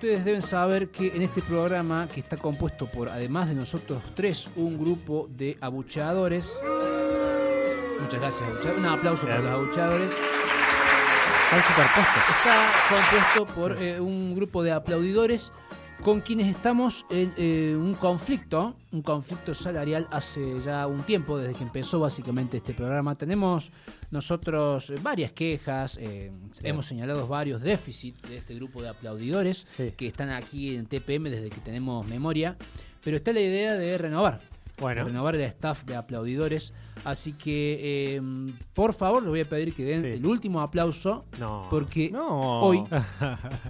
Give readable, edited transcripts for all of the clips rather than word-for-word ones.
Ustedes deben saber que en este programa, que está compuesto por, además de nosotros tres, un grupo de abucheadores. Muchas gracias, abucheadores. Un aplauso para los abucheadores. Están superpuestos. Está compuesto por un grupo de aplaudidores con quienes estamos en un conflicto salarial hace ya un tiempo, desde que empezó básicamente este programa. Tenemos nosotros varias quejas, hemos señalado varios déficits de este grupo de aplaudidores que están aquí en TPM desde que tenemos memoria, pero está la idea de renovar el staff de aplaudidores. Así que, por favor, les voy a pedir que den el último aplauso. Porque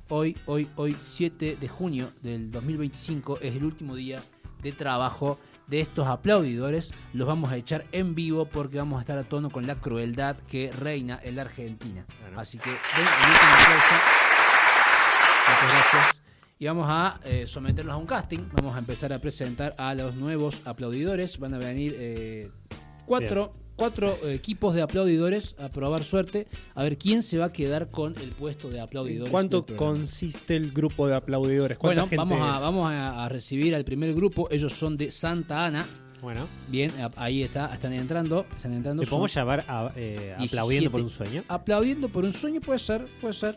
hoy, 7 de junio del 2025, es el último día de trabajo de estos aplaudidores. Los vamos a echar en vivo porque vamos a estar a tono con la crueldad que reina en la Argentina. Así que den el último aplauso. Muchas gracias. Y vamos a someterlos a un casting. Vamos a empezar a presentar a los nuevos aplaudidores. Van a venir cuatro equipos de aplaudidores a probar suerte, a ver quién se va a quedar con el puesto de aplaudidores. ¿Cuánto consiste el grupo de aplaudidores? Bueno, vamos a recibir al primer grupo. Ellos son de Santa Ana. Bueno. Bien, ahí están entrando. ¿Le podemos llamar Aplaudiendo por un Sueño? Aplaudiendo por un Sueño puede ser.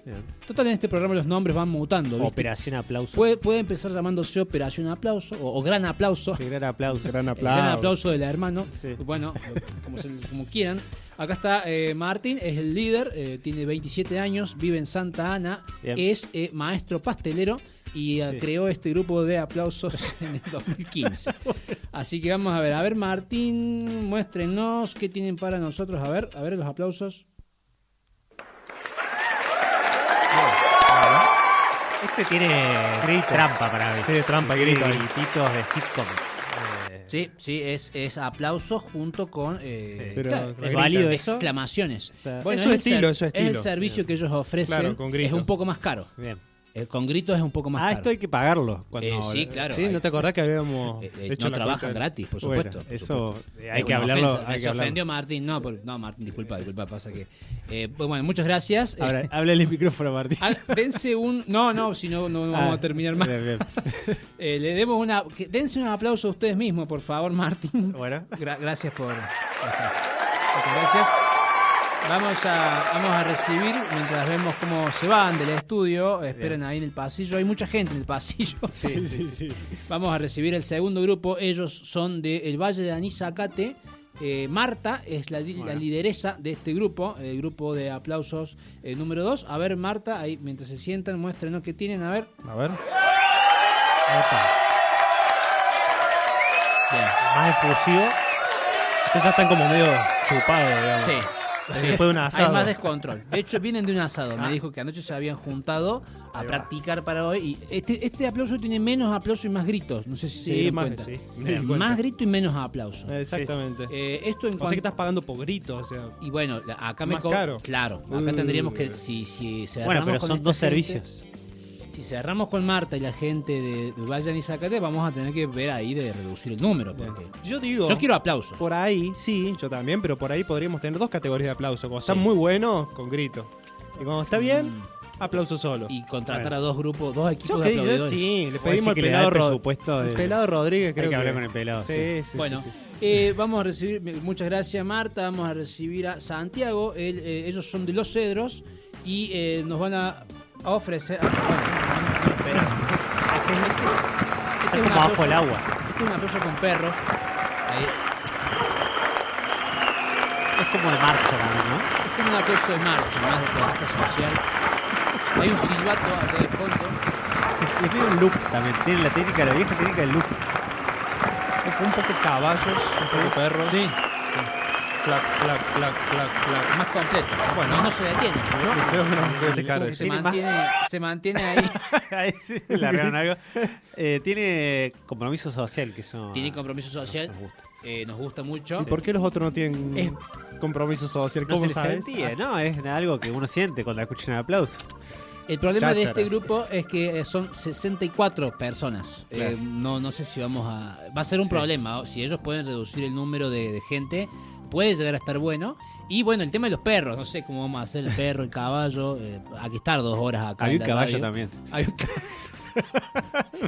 Bien. Total, en este programa los nombres van mutando, ¿viste? Operación Aplauso. Puede empezar llamándose Operación Aplauso o Gran Aplauso. Sí, Gran Aplauso. Gran Aplauso del hermano. Sí. Bueno, como quieran. Acá está Martín, es el líder, tiene 27 años, vive en Santa Ana, es maestro pastelero y creó este grupo de aplausos en el 2015. Así que vamos a ver, Martín, muéstrenos qué tienen para nosotros. A ver los aplausos. Este tiene trampa para mí. Tiene trampa, grititos de sitcom. Sí, es aplausos junto con pero ¿es válido eso? Exclamaciones. Bueno, eso es estilo. Es el servicio que ellos ofrecen. Claro, con gritos. Es un poco más caro. Bien. Con gritos es un poco más caro. Esto hay que pagarlo. Sí, claro. Sí, ¿no te acordás que habíamos hecho no trabajan gratis, por supuesto. Bueno, eso hay que hablarlo. Se ofendió Martín. No, Martín, disculpa, pasa que... bueno, muchas gracias. Háblale el micrófono, Martín. Dense un... No, si no vamos a terminar más. Bien. Le demos dense un aplauso a ustedes mismos, por favor, Martín. Bueno. Gracias por... Muchas gracias. Vamos a recibir, mientras vemos cómo se van del estudio, esperen ahí en el pasillo, hay mucha gente en el pasillo. Sí. Vamos a recibir el segundo grupo, ellos son del Valle de Anizacate. Marta es la lideresa de este grupo, el grupo de aplausos número 2. A ver, Marta, ahí mientras se sientan, muéstrenos qué tienen, a ver. Bien. Más efusivo. Ustedes ya están como medio chupados, digamos. Sí. Después de un asado. Hay más descontrol. De hecho, vienen de un asado. Me dijo que anoche se habían juntado a practicar para hoy. Y este aplauso tiene menos aplauso y más gritos. No sé si se dieron cuenta. Más grito y menos aplauso. Exactamente. Esto en o sea que estás pagando por gritos. O sea, y bueno, acá más caro. Claro. Acá tendríamos que... Si cerramos bueno, pero con son dos servicios. Si cerramos con Marta y la gente de Valle y Zacate, vamos a tener que ver ahí de reducir el número. Porque yo quiero aplausos. Por ahí, sí, yo también, pero por ahí podríamos tener dos categorías de aplauso. Cuando están muy buenos, con grito. Y cuando está bien, aplauso solo. Y contratar a dos equipos de aplaudidores. Sí, le pedimos al pelado Rodríguez, creo que hablar con el pelado. Sí. Bueno, vamos a recibir, muchas gracias Marta, vamos a recibir a Santiago, ellos son de Los Cedros y nos van a ofrecer... Este es un aplauso bajo el agua. Este es un aplauso con perros. Ahí. Es como de marcha también, ¿no? Es como un aplauso de marcha, más de protesta social. Hay un silbato allá de fondo. Le pido un loop también. Tiene la vieja técnica del loop. Un poco de caballos, un poco de perros. Sí. Clac, clac, clac, clac, clac. Más completo. Bueno, no se detiene. Se mantiene ahí. Ahí sí, largaron algo. Tiene compromiso social, que eso... Tiene compromiso social. Nos gusta mucho. ¿Y por qué los otros no tienen compromiso social? ¿Cómo sabes? No, es algo que uno siente cuando escucha un aplauso. El problema de este grupo es que son 64 personas. Claro. No sé si vamos a... Va a ser un problema. Si ellos pueden reducir el número de gente, puede llegar a estar bueno. Y bueno, el tema de los perros. No sé cómo vamos a hacer el perro, el caballo. Hay que estar 2 horas acá. Hay un caballo también. Hay un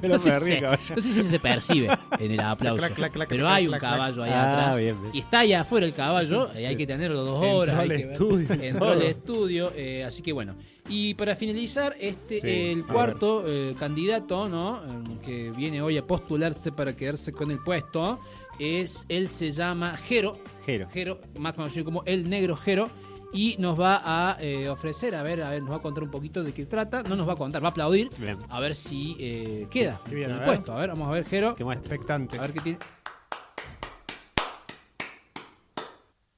Me lo perdí, caballo. no sé si se percibe en el aplauso, Clac, clac, clac, pero clac, hay un clac, caballo ahí Ah, atrás. bien, bien. Y está allá afuera el caballo, y hay que tenerlo 2 horas. Entró hay al que ver. estudio, Entró al todo. estudio, así que bueno. Y para finalizar, Sí, el a cuarto candidato, ¿no? Que viene hoy a postularse para quedarse con el puesto, él se llama Jero, más conocido como el Negro Jero, y nos va a ofrecer, a ver, nos va a contar un poquito de qué trata. No nos va a contar, va a aplaudir, Bien. a ver si queda Qué bien, en a el ver. puesto. A ver, vamos a ver, Jero. Que muestre. Expectante. A ver qué tiene.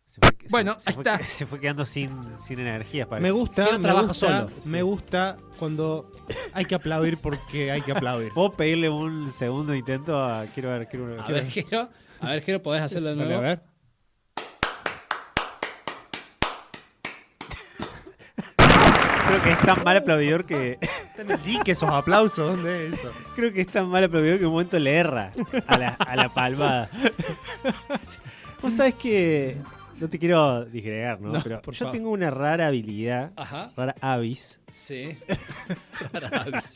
Se Bueno, se ahí está. Se fue quedando sin energías. parece. Me gusta, Jero me trabaja gusta, solo. me gusta cuando hay que aplaudir porque hay que aplaudir. ¿Puedo pedirle un segundo intento? Quiero ver. A ver, Jero, podés hacerlo de Dale, nuevo. a ver. Creo que es tan mal aplaudidor que. Está en el dique esos aplausos, ¿dónde es eso? Creo que es tan mal aplaudidor que en un momento le erra a la palmada. Vos sabés que. No te quiero disgregar, ¿no? No, Pero por yo favor. tengo una rara habilidad, Ajá. rara avis. Sí. Rara avis.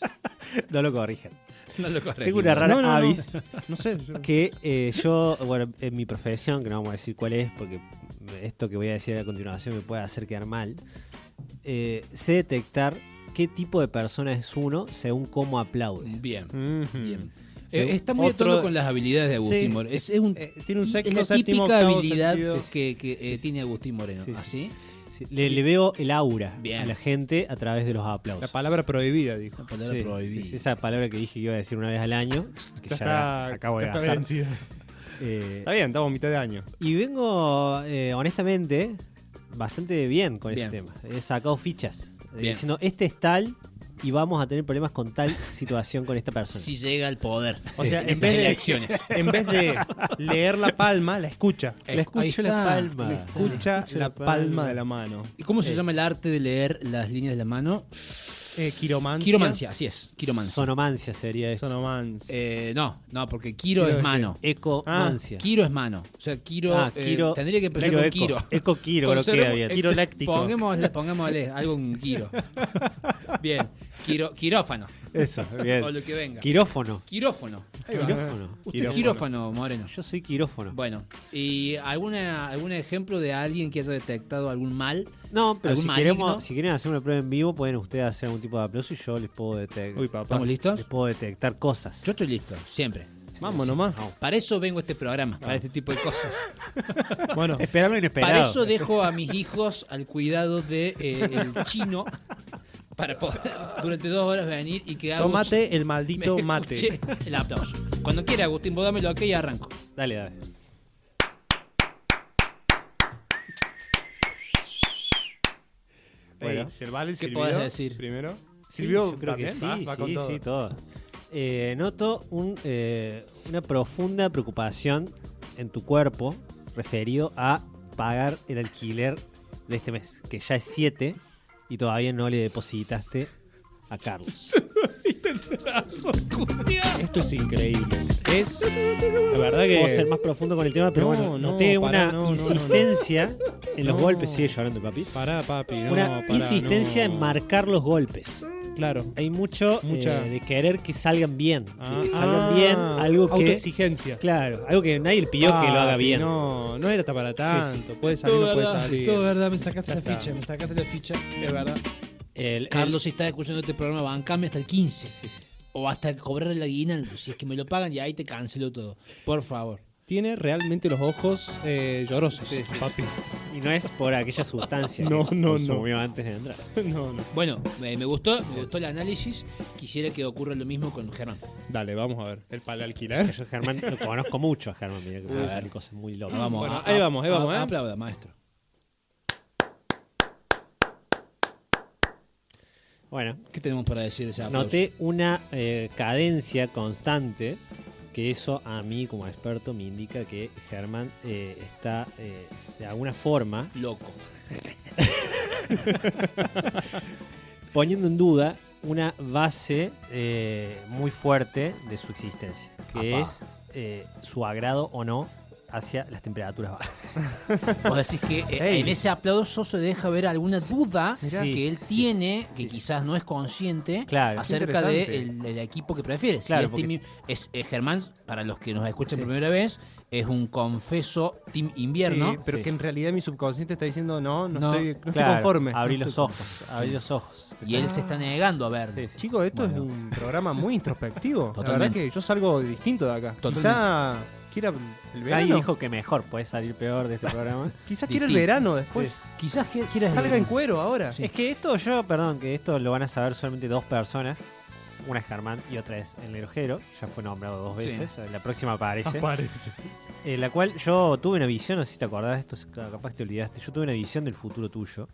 No lo corrijan. No lo corregimos. Tengo una rara No, no, no. avis No sé. yo- que yo, bueno, en mi profesión, que no vamos a decir cuál es, porque esto que voy a decir a continuación me puede hacer quedar mal, sé detectar qué tipo de persona es uno según cómo aplaude. Bien, Ujú. bien. Sí, Está muy de otro- tono con las habilidades de Agustín Sí, Moreno. tiene un Es sexto, la séptimo, típica octavo habilidad sentido. que tiene Agustín Moreno. Sí, sí. ¿Así? Sí, le veo el aura Bien. a la gente a través de los aplausos. La palabra prohibida, dijo. La palabra Sí, prohibida. sí, esa palabra que dije que iba a decir una vez al año, que ya, Ya la acabo de está gastar. vencida. Está bien, estamos a mitad de año. Y vengo, honestamente, bastante bien con ese Bien. tema. He sacado fichas. Bien. Diciendo, este es tal y vamos a tener problemas con tal situación con esta persona. Si llega al poder. O sea, en en vez de- elecciones. En vez de leer la palma, la escucha. Le escucho Ahí la está. palma. Le Escucha Escucho la palma de la mano. ¿Y cómo se llama el arte de leer las líneas de la mano? Quiromancia. Quiromancia, así es. Quiromancia. Sonomancia sería esto. Sonomancia. No, porque Quiro Quiro es es mano. Ecomancia. Quiro es mano. O sea, Quiro, Quiro. tendría que empezar Eco, con eco. Quiro. Eco Quiro, lo queda bien. Quiroléctico. Pongámosle algo en Quiro. Bien. Quirófano. Eso, bien. O lo que venga. Quirófono. Quirófano. Ahí va. Quirófono. Usted Quirófano. quirófano, Moreno. Yo soy quirófono. Bueno, ¿y algún ejemplo de alguien que haya detectado algún mal? No, pero ¿Algún maligno? si quieren hacer una prueba en vivo, pueden ustedes hacer algún tipo de aplauso y yo les puedo detectar. Uy, papá. ¿Estamos listos? Les puedo detectar cosas. Yo estoy listo, siempre. Vamos nomás. Para eso vengo a este programa, para este tipo de cosas. Bueno, Esperar lo inesperado. Para eso dejo a mis hijos al cuidado de el chino para poder durante 2 horas venir y que haga tómate el maldito me mate. escuche el aplauso. Cuando quiera, Agustín, vos dámelo aquí y arranco. Dale, dale. Bueno. Si el vale ¿Qué sirvió podés decir? primero. Sí, ¿Sirvió yo creo que también? sí, Va con sí, todo. sí, todo. Noto una profunda preocupación en tu cuerpo referido a pagar el alquiler de este mes, que ya es 7 y todavía no le depositaste a Carlos. Esto es increíble. Es la verdad que Puedo ser más profundo con el tema, pero No, bueno, no, noté pará, una no, no, insistencia en los No. golpes. Sigue llorando el papi. Pará, papi, no, Una pará, insistencia no. en marcar los golpes. Claro. Hay mucha Mucha- de querer que salgan bien. Ah, que salgan bien, algo que. autoexigencia. Claro, algo que nadie le pidió que lo haga Papi, bien. No, no era para tanto. Puede salir, no puede salir. verdad, me sacaste Ya está. me sacaste la ficha, es verdad. El- Carlos, si estás escuchando este programa, bancame hasta el 15. Sí, sí. O hasta cobrar el aguinaldo. Si es que me lo pagan, y ahí te cancelo todo. Por favor. Tiene realmente los ojos llorosos, papi. Y no es por aquella sustancia No, que no, consumió antes de entrar. No, no. Bueno, me gustó el análisis. Quisiera que ocurra lo mismo con Germán. Dale, vamos a ver. El para alquiler. Yo Germán lo conozco mucho a Germán, mira que puede A salir ver. cosas muy locas. Vamos, Bueno, ahí vamos, ¿eh? Aplauda, maestro. Bueno, ¿Qué tenemos para decir de ese aplauso? noté una cadencia constante que eso a mí como experto me indica que Germán está de alguna forma Loco. poniendo en duda una base muy fuerte de su existencia, que Apá. es su agrado o no hacia las temperaturas bajas. Vos decís que en ese aplauso se deja ver alguna duda Mirá. que él Sí, tiene, que quizás no es consciente, Claro, qué acerca interesante. del equipo que prefiere. Claro, Si es porque- Germán, para los que nos escuchan Sí. por primera vez, es un confeso Team Invierno. Sí, pero Sí. que en realidad mi subconsciente está diciendo no No, estoy Claro, conforme. abrí No los estoy ojos, abrí los ojos. Y él se está negando a ver. Sí, sí. Chicos, esto Bueno. es un programa muy introspectivo. La verdad Totalmente. que yo salgo distinto de acá. Totalmente. Quizá quiera el verano. Nadie dijo que mejor puede salir peor de este programa. Quizá quiera el Distinto. verano después. Quizás quieras Salga en cuero ahora. Sí. Es que esto que esto lo van a saber solamente dos personas. Una es Germán y otra es el Nerojero. Ya fue nombrado 2 Sí. veces. La próxima aparece. Aparece. La cual yo tuve una visión, no sé si te acordás, esto capaz te olvidaste. Yo tuve una visión del futuro tuyo,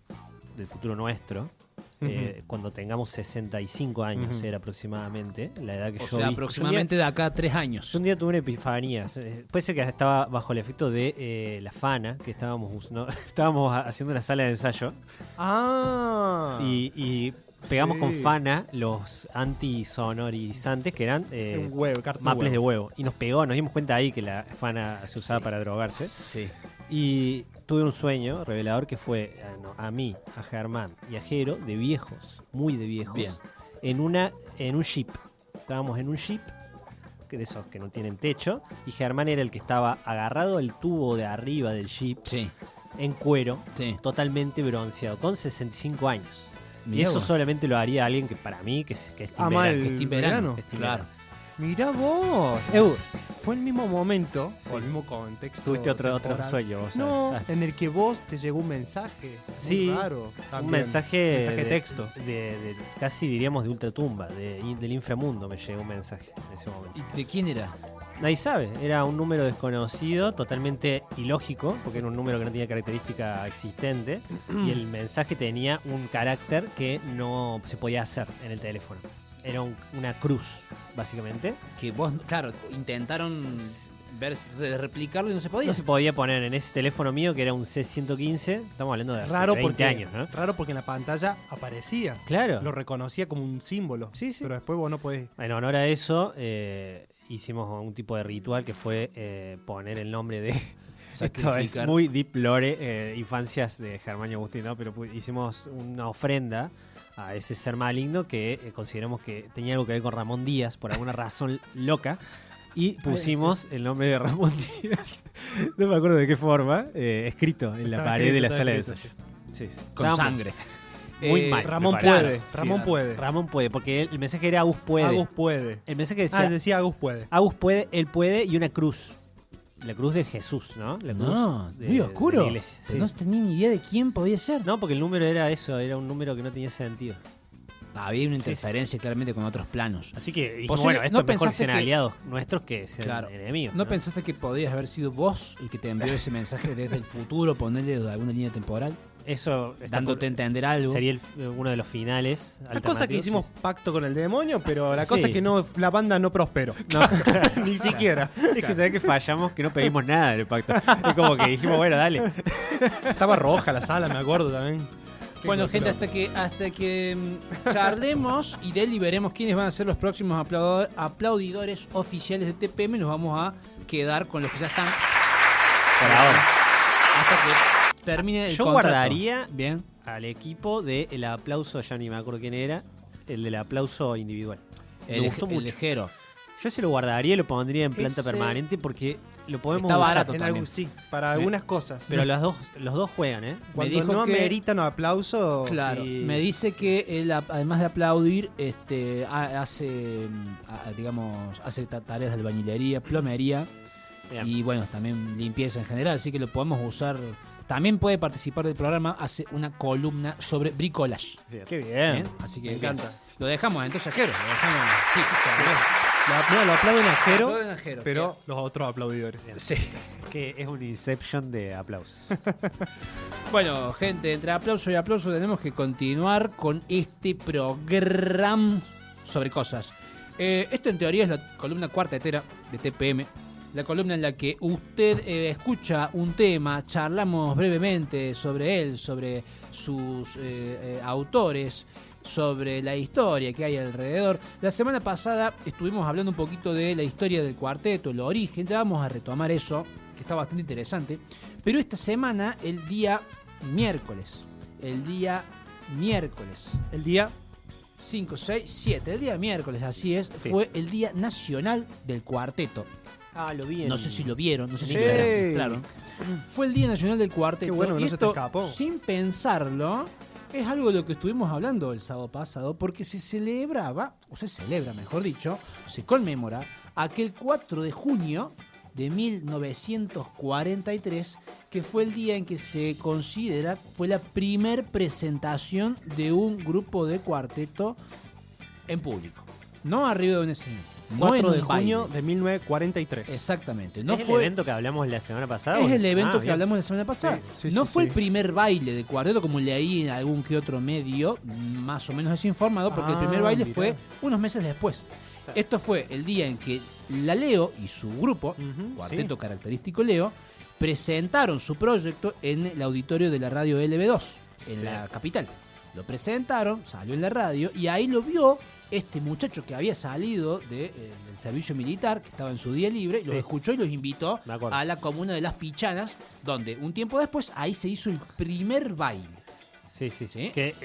del futuro nuestro. Cuando tengamos 65 años, Ujú. era aproximadamente la edad que O yo sea, vi. aproximadamente de acá a 3 años. Yo un día tuve una epifanía. Puede ser que estaba bajo el efecto de la Fana, que estábamos haciendo la sala de ensayo Ah. y pegamos Sí. con Fana los antisonorizantes que eran un huevo, cartón maples de huevo. huevo. Y nos pegó, nos dimos cuenta ahí que la Fana se usaba Sí. para drogarse. Sí. Y tuve un sueño revelador que fue a mí, a Germán y a Jero, de viejos, muy de viejos, Bien. en un jeep. Estábamos en un jeep, que de esos que no tienen techo, y Germán era el que estaba agarrado al tubo de arriba del jeep, Sí. en cuero, Sí. totalmente bronceado, con 65 años. Y Mirá eso vos. solamente lo haría alguien que para mí, que es Tim Ama Verano, el que es Team Verano. verano. que es Tim Claro. Verano. Mirá vos. Fue el mismo momento, o el mismo contexto. Tuviste otro temporal. sueño, vos No, sabés. en el que vos te llegó un mensaje. Muy Sí, raro. Un también. mensaje, Mensaje de texto. de casi diríamos de ultratumba, del inframundo me llegó un mensaje en ese momento. ¿Y de quién era? Nadie sabe, era un número desconocido, totalmente ilógico, porque era un número que no tenía característica existente, y el mensaje tenía un carácter que no se podía hacer en el teléfono. Era una cruz, básicamente. Que vos, claro, intentaron de replicarlo y no se podía. No se podía poner en ese teléfono mío, que era un C115, estamos hablando de hace Raro 20 porque, años, ¿no? raro porque en la pantalla aparecía. Claro. Lo reconocía como un símbolo. Sí, sí. Pero después vos no podés. En honor a eso, hicimos un tipo de ritual que fue poner el nombre de... Esto es Sacrificar. muy deep lore, infancias de Germán y Agustín, ¿no? Pero hicimos una ofrenda a ese ser maligno que consideramos que tenía algo que ver con Ramón Díaz, por alguna razón loca. Y pusimos el nombre de Ramón Díaz, no me acuerdo de qué forma, escrito en la Está pared de la escrito, sala de está ensayo. Sí, sí. Con Estábamos sangre. Muy mal. Ramón preparados. puede. Sí, Ramón claro. puede. Ramón puede, porque el mensaje era Agus puede. Agus puede. El mensaje decía Decía Agus puede. Agus puede, él puede y una cruz. La cruz de Jesús, ¿no? La cruz No, de, muy de oscuro. la iglesia. Pero Sí. no tenía ni idea de quién podía ser. No, porque el número era eso, era un número que no tenía sentido. Había una interferencia claramente con otros planos. Así que dijimos, Posible- bueno, esto ¿no es mejor que pensaste sean que- aliados nuestros que sean Claro. enemigos. ¿No pensaste que podías haber sido vos el que te envió ese mensaje desde el futuro, ponerle alguna línea temporal, Eso está dándote a entender algo? sería uno de los finales. La cosa que alternativos, hicimos pacto con el demonio, pero la Sí. cosa es que no, la banda no prosperó. sí. No, Ni siquiera. es que sabés que fallamos, que no pedimos nada del pacto. Es como que dijimos, bueno, dale. Estaba roja la sala, me acuerdo también. Bueno, Qué gente, loco. hasta que charlemos y deliberemos quiénes van a ser los próximos aplaudidores oficiales de TPM, nos vamos a quedar con los que ya están Por ahora. hasta que termine el Yo contrato. guardaría Bien. al equipo del aplauso, ya ni me acuerdo quién era, el del aplauso individual. Me El, gustó el mucho. ligero. Yo se lo guardaría y lo pondría en planta Ese- permanente porque lo podemos Está usar. barato En también. algo- sí, para algunas cosas. Pero los dos juegan, ¿eh? Cuando dijo no que- ameritan aplausos. Claro, sí. me dice que él, además de aplaudir, hace, digamos, hace tareas de albañilería, plomería Bien. y bueno, también limpieza en general, así que lo podemos usar. También puede participar del programa, hace una columna sobre bricolage. Qué bien. Bien, así que Me encanta. lo dejamos entonces ajero, lo dejamos. Sí, Lo aplauden a Jero, Aplauden a Jero, pero los otros aplaudidores. sí. Que es un Inception de aplausos. Bueno, gente, entre aplauso y aplauso tenemos que continuar con este programa sobre cosas. Esto en teoría es la columna cuartetera de TPM, la columna en la que usted escucha un tema, charlamos brevemente sobre él, sobre sus autores, sobre la historia que hay alrededor. La semana pasada estuvimos hablando un poquito de la historia del cuarteto, el origen. Ya vamos a retomar eso, que está bastante interesante. Pero esta semana, el día miércoles, El día 5, 6, 7, el día miércoles, así es, Sí. fue el Día Nacional del Cuarteto. Ah, lo vi. No sé si lo vieron, no sé si lo Sí. vieron, claro. Fue el Día Nacional del Cuarteto. Qué bueno que y no se te esto, escapó. sin pensarlo, es algo de lo que estuvimos hablando el sábado pasado, porque se celebraba, o se celebra, mejor dicho, se conmemora aquel 4 de junio de 1943, que fue el día en que se considera fue la primer presentación de un grupo de cuarteto en público. No arriba de un escenario. No 4 en de un junio baile. de 1943. Exactamente. ¿No No es fue el evento que hablamos la semana pasada? es el ¿O evento que bien. hablamos la semana pasada. Sí, No sí, fue sí. el primer baile de cuarteto, como leí en algún que otro medio, más o menos desinformado, porque el primer baile mirá. fue unos meses después. Esto fue el día en que la Leo y su grupo, Ujú, Cuarteto Característico Leo, presentaron su proyecto en el auditorio de la radio LB2, en la capital. Lo presentaron, salió en la radio, y ahí lo vio este muchacho que había salido del servicio militar, que estaba en su día libre, los Sí. escuchó y los invitó Me acuerdo. a la comuna de Las Pichanas, donde un tiempo después ahí se hizo el primer baile. Sí, sí, ¿Sí? sí. Que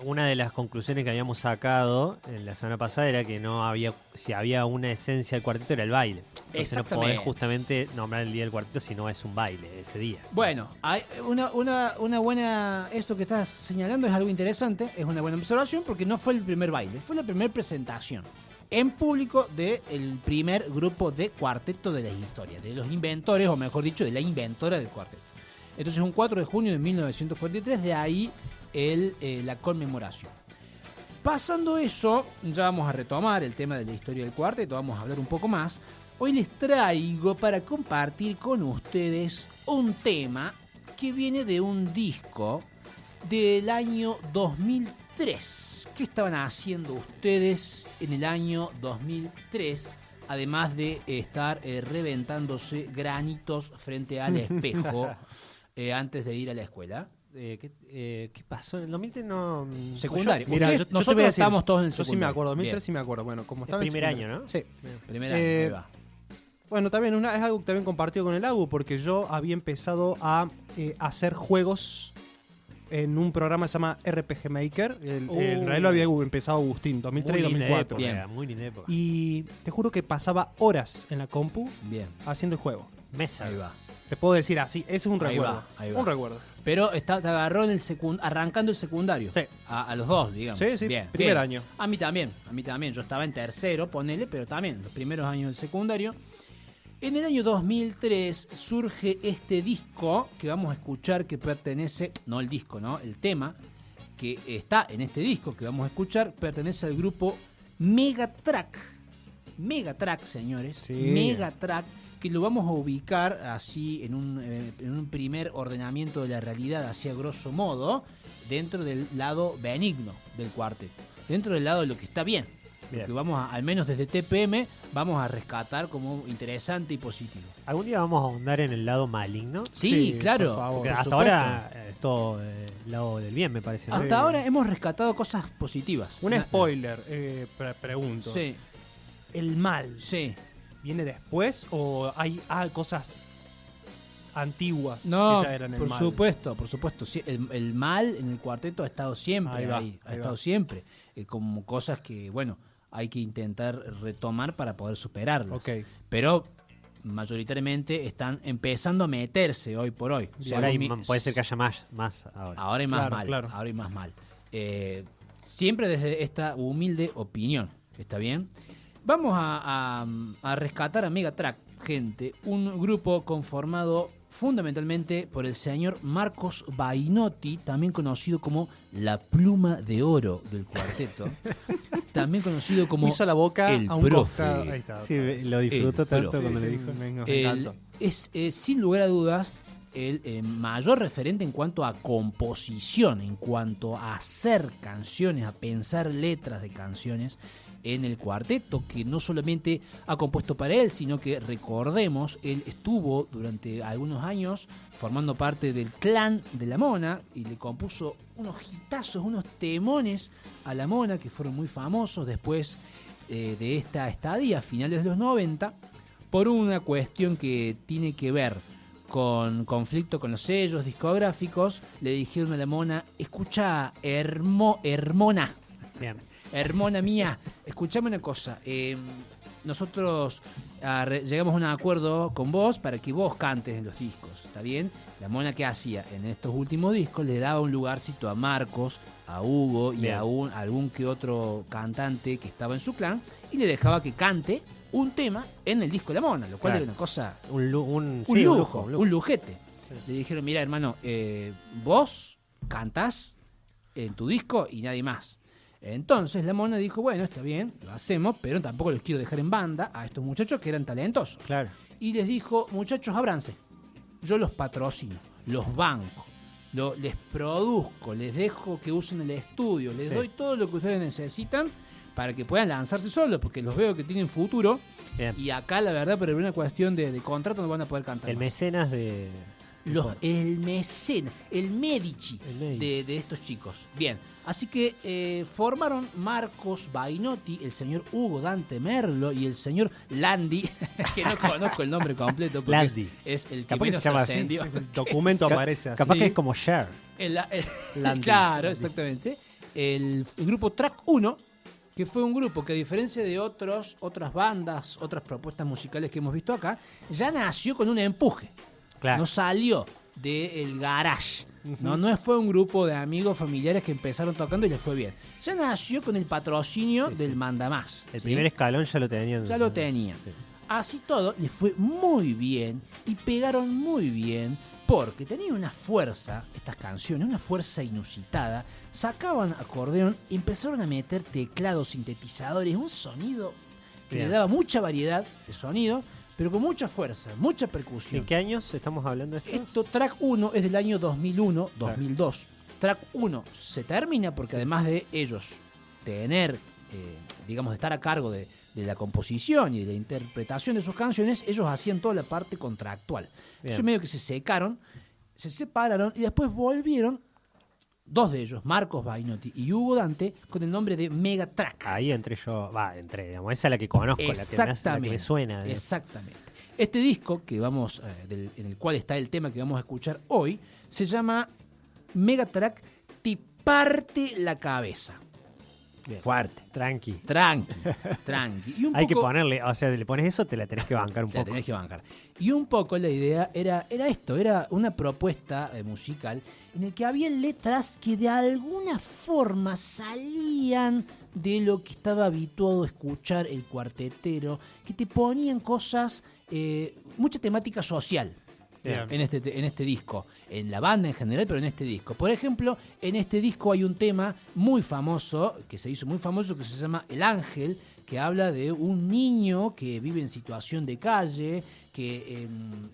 una de las conclusiones que habíamos sacado en la semana pasada era que no había, si había una esencia del cuarteto era el baile. Entonces no Exactamente. podés justamente nombrar el día del cuarteto si no es un baile ese día. Bueno, hay una buena. Esto que estás señalando es algo interesante, es una buena observación, porque no fue el primer baile, fue la primera presentación en público del primer grupo de cuarteto de la historia, de los inventores, o mejor dicho, de la inventora del cuarteto. Entonces, un 4 de junio de 1943, de ahí la conmemoración. Pasando eso, ya vamos a retomar el tema de la historia del cuarteto, vamos a hablar un poco más. Hoy les traigo para compartir con ustedes un tema que viene de un disco del año 2003. ¿Qué estaban haciendo ustedes en el año 2003? Además de estar reventándose granitos frente al espejo antes de ir a la escuela. ¿Qué pasó? En el 2003 no... Secundario. Mira, Ustedes- yo te nosotros voy a decir, estábamos todos en el Yo sí me secundario. acuerdo, 2003 Bien. sí me acuerdo. Bueno, como El estaba en primer secundario. año, ¿no? Sí. Primer año, ahí va. Bueno, también es algo que también compartido con el AGU, porque yo había empezado a hacer juegos en un programa que se llama RPG Maker. En realidad lo había empezado Agustín, 2003 y Muy linda 2004. época, Bien. muy linda época. Y te juro que pasaba horas en la compu Bien, haciendo el juego. Mesa. ahí va. Te puedo decir así, ese es un Ahí recuerdo. va, ahí va. Un recuerdo. Pero te agarró en el arrancando el secundario. Sí. A los dos, digamos. Sí, sí, Bien, primer bien. año. A mí también. Yo estaba en tercero, ponele, pero también los primeros años del secundario. En el año 2003 surge este disco que vamos a escuchar, que pertenece, no el disco, ¿no? El tema que está en este disco que vamos a escuchar pertenece al grupo Megatrack. Megatrack, señores. Sí. Megatrack, que lo vamos a ubicar así en un primer ordenamiento de la realidad, así a grosso modo, dentro del lado benigno del cuarteto. Dentro del lado de lo que está bien. Lo Bien. que vamos a, al menos desde TPM, vamos a rescatar como interesante y positivo. ¿Algún día vamos a ahondar en el lado maligno? Sí, Sí, claro. por favor. por Porque hasta supuesto. ahora es todo el lado del bien, me parece. ¿no? Hasta Sí. ahora hemos rescatado cosas positivas. Un spoiler, pregunto. Sí, ¿El mal sí. viene después o hay cosas antiguas No, que ya eran el por mal? supuesto, por supuesto. Sí, el mal en el cuarteto ha estado siempre Ahí va, ahí, ha ahí estado va. siempre. Como cosas que, bueno, hay que intentar retomar para poder superarlas. Ok. Pero mayoritariamente están empezando a meterse hoy por hoy. Y ahora Según puede ser que haya más ahora. Ahora hay más Claro, mal. claro. Ahora hay más mal. Siempre desde esta humilde opinión. ¿Está bien? Vamos a rescatar a Megatrack, gente. Un grupo conformado fundamentalmente por el señor Marcos Bainotti, también conocido como la pluma de oro del cuarteto. También conocido como Hizo la boca el a un profe. costado. Ahí está. Sí, lo disfruto El tanto profe. cuando Sí, lo sí, dijo. me el- encantó. es sin lugar a dudas el mayor referente en cuanto a composición, en cuanto a hacer canciones, a pensar letras de canciones en el cuarteto, que no solamente ha compuesto para él, sino que recordemos, él estuvo durante algunos años formando parte del clan de la Mona y le compuso unos hitazos, unos temones a la Mona que fueron muy famosos después de esta estadía a finales de los 90, por una cuestión que tiene que ver con conflicto con los sellos discográficos. Le dijeron a la Mona: escucha, hermona, Bien. hermona mía, escuchame una cosa, nosotros llegamos a un acuerdo con vos para que vos cantes en los discos, ¿está bien? La Mona, ¿qué hacía? En estos últimos discos le daba un lugarcito a Marcos, a Hugo y Bien. a algún que otro cantante que estaba en su clan, y le dejaba que cante un tema en el disco de la Mona, lo cual Claro. era una cosa, Un un lujo. un lujete. Le dijeron: mira, hermano, vos cantás en tu disco y nadie más. Entonces la Mona dijo: bueno, está bien, lo hacemos, pero tampoco los quiero dejar en banda a estos muchachos que eran talentosos. Claro. Y les dijo: muchachos, ábranse, yo los patrocino, los banco, les produzco, les dejo que usen el estudio, les Sí. doy todo lo que ustedes necesitan para que puedan lanzarse solos, porque los veo que tienen futuro. Bien. Y acá, la verdad, por una cuestión de contrato, no van a poder cantar El más. mecenas de... El mecenas, el Medici, El Medici. de estos chicos. Bien, así que formaron Marcos Bainotti, el señor Hugo Dante Merlo y el señor Landi, que no conozco el nombre completo porque Landi. es el que Capaz que menos se llama así. trascendió. El documento aparece así. Capaz Sí. que es como Cher. Landi. Claro, exactamente. El grupo Track 1, que fue un grupo que, a diferencia de otras bandas, otras propuestas musicales que hemos visto acá, ya nació con un empuje. Claro. No salió del garage. No fue un grupo de amigos familiares que empezaron tocando y les fue bien. Ya nació con el patrocinio Sí, del sí. mandamás. El ¿sí? primer escalón ya lo tenían. Ya lo tenía. Sí. Así todo, les fue muy bien y pegaron muy bien porque tenían una fuerza, estas canciones, una fuerza inusitada. Sacaban acordeón y empezaron a meter teclados, sintetizadores, un sonido que Bien. le daba mucha variedad de sonido, pero con mucha fuerza, mucha percusión. ¿En qué años estamos hablando de esto? Esto, Track 1 es del año 2001, 2002. Track 1 se termina porque, además de ellos tener, digamos, de estar a cargo de la composición y de la interpretación de sus canciones, ellos hacían toda la parte contractual. Bien. Eso medio que se secaron, se separaron y después volvieron, dos de ellos, Marcos Bainotti y Hugo Dante, con el nombre de Megatrack. Ahí entré yo. Digamos, esa es la que conozco, la que me suena. digamos. Exactamente. Este disco que vamos, en el cual está el tema que vamos a escuchar hoy, se llama Megatrack Te parte la cabeza. Bien. Fuerte. Tranqui. Tranqui. Y un Hay que poco, ponerle, o sea, le pones eso, te la tenés que bancar un te la poco. tenés que bancar. Y un poco la idea era esto, era una propuesta musical en el que había letras que de alguna forma salían de lo que estaba habituado a escuchar el cuartetero, que te ponían cosas, mucha temática social. Bien. En este disco, en la banda en general, pero en este disco. Por ejemplo, en este disco hay un tema muy famoso, que se hizo muy famoso, que se llama El Ángel, que habla de un niño que vive en situación de calle, que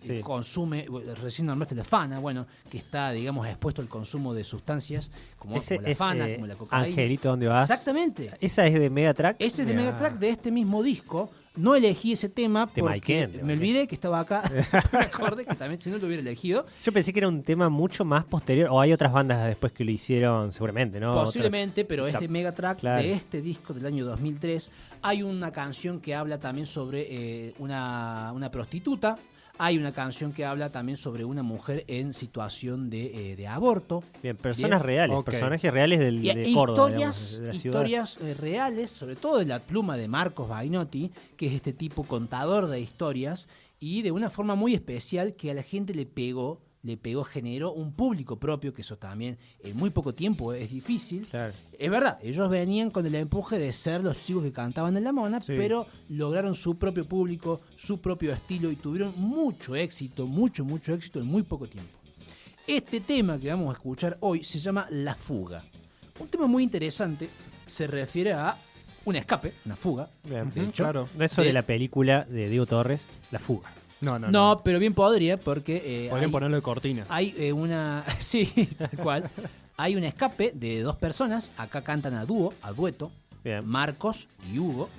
Sí. consume, recién nombraste la fana, bueno, que está, digamos, expuesto al consumo de sustancias como la fana, como la cocaína. Angelito, ¿dónde vas? Exactamente. Esa es de Megatrack. Ese es de Ya. Megatrack, de este mismo disco. No elegí ese tema Te porque maiqué, me olvidé que estaba acá. Me acordé que también si no lo hubiera elegido. Yo pensé que era un tema mucho más posterior, o hay otras bandas después que lo hicieron, seguramente, ¿no? Posiblemente, pero Otra- este Megatrack Claro. de este disco del año 2003, hay una canción que habla también sobre una prostituta. Hay una canción que habla también sobre una mujer en situación de aborto. Bien, personas Bien. reales, Ok. personajes reales de Y Córdoba, historias, digamos, de la ciudad. historias reales, sobre todo de la pluma de Marcos Bainotti, que es este tipo contador de historias, y de una forma muy especial que a la gente le pegó, generó un público propio, que eso también en muy poco tiempo es difícil. Claro. Es verdad, ellos venían con el empuje de ser los chicos que cantaban en La Mona, Sí. pero lograron su propio público, su propio estilo y tuvieron mucho éxito en muy poco tiempo. Este tema que vamos a escuchar hoy se llama La Fuga. Un tema muy interesante, se refiere a un escape, una fuga. Bien. De hecho, claro. No es sobre de- la película de Diego Torres, La Fuga. No, pero bien podría, porque Podrían ponerlo de cortina. hay una... sí, tal cual. Hay un escape de dos personas, acá cantan a dúo, a dueto, Bien. Marcos y Hugo.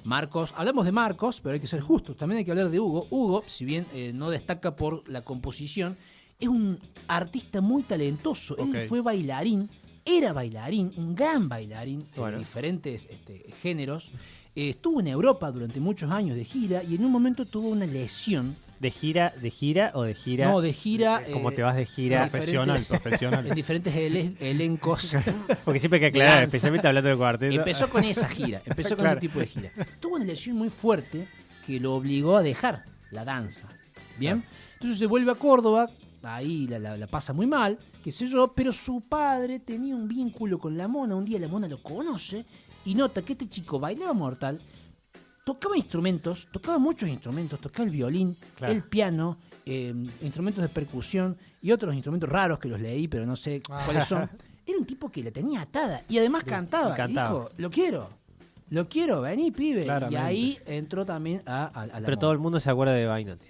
Marcos, hablamos de Marcos, pero hay que ser justos, también hay que hablar de Hugo. Hugo, si bien no destaca por la composición, es un artista muy talentoso. Ok. Él fue bailarín, era bailarín, un gran bailarín Bueno. en diferentes géneros. Estuvo en Europa durante muchos años de gira y en un momento tuvo una lesión. ¿De gira o de gira? No, de gira. ¿Cómo te vas de gira? diferentes- Profesional. En diferentes elencos. Porque siempre hay que aclarar, Danza. especialmente hablando de cuarteto. Empezó con esa gira, empezó con Claro. ese tipo de gira. Tuvo una lesión muy fuerte que lo obligó a dejar la danza. ¿Bien? Entonces se vuelve a Córdoba, ahí la pasa muy mal, qué sé yo, pero su padre tenía un vínculo con la Mona. Un día la Mona lo conoce y nota que este chico bailaba mortal, tocaba instrumentos, tocaba muchos instrumentos, tocaba el violín, Claro. el piano, instrumentos de percusión y otros instrumentos raros que los leí, pero no sé cuáles son. Era un tipo que la tenía atada y además cantaba. y cantaba. Dijo, lo quiero, vení, pibe. Claramente. Y ahí entró también a la Pero todo el Mona. mundo se acuerda de Bainotti.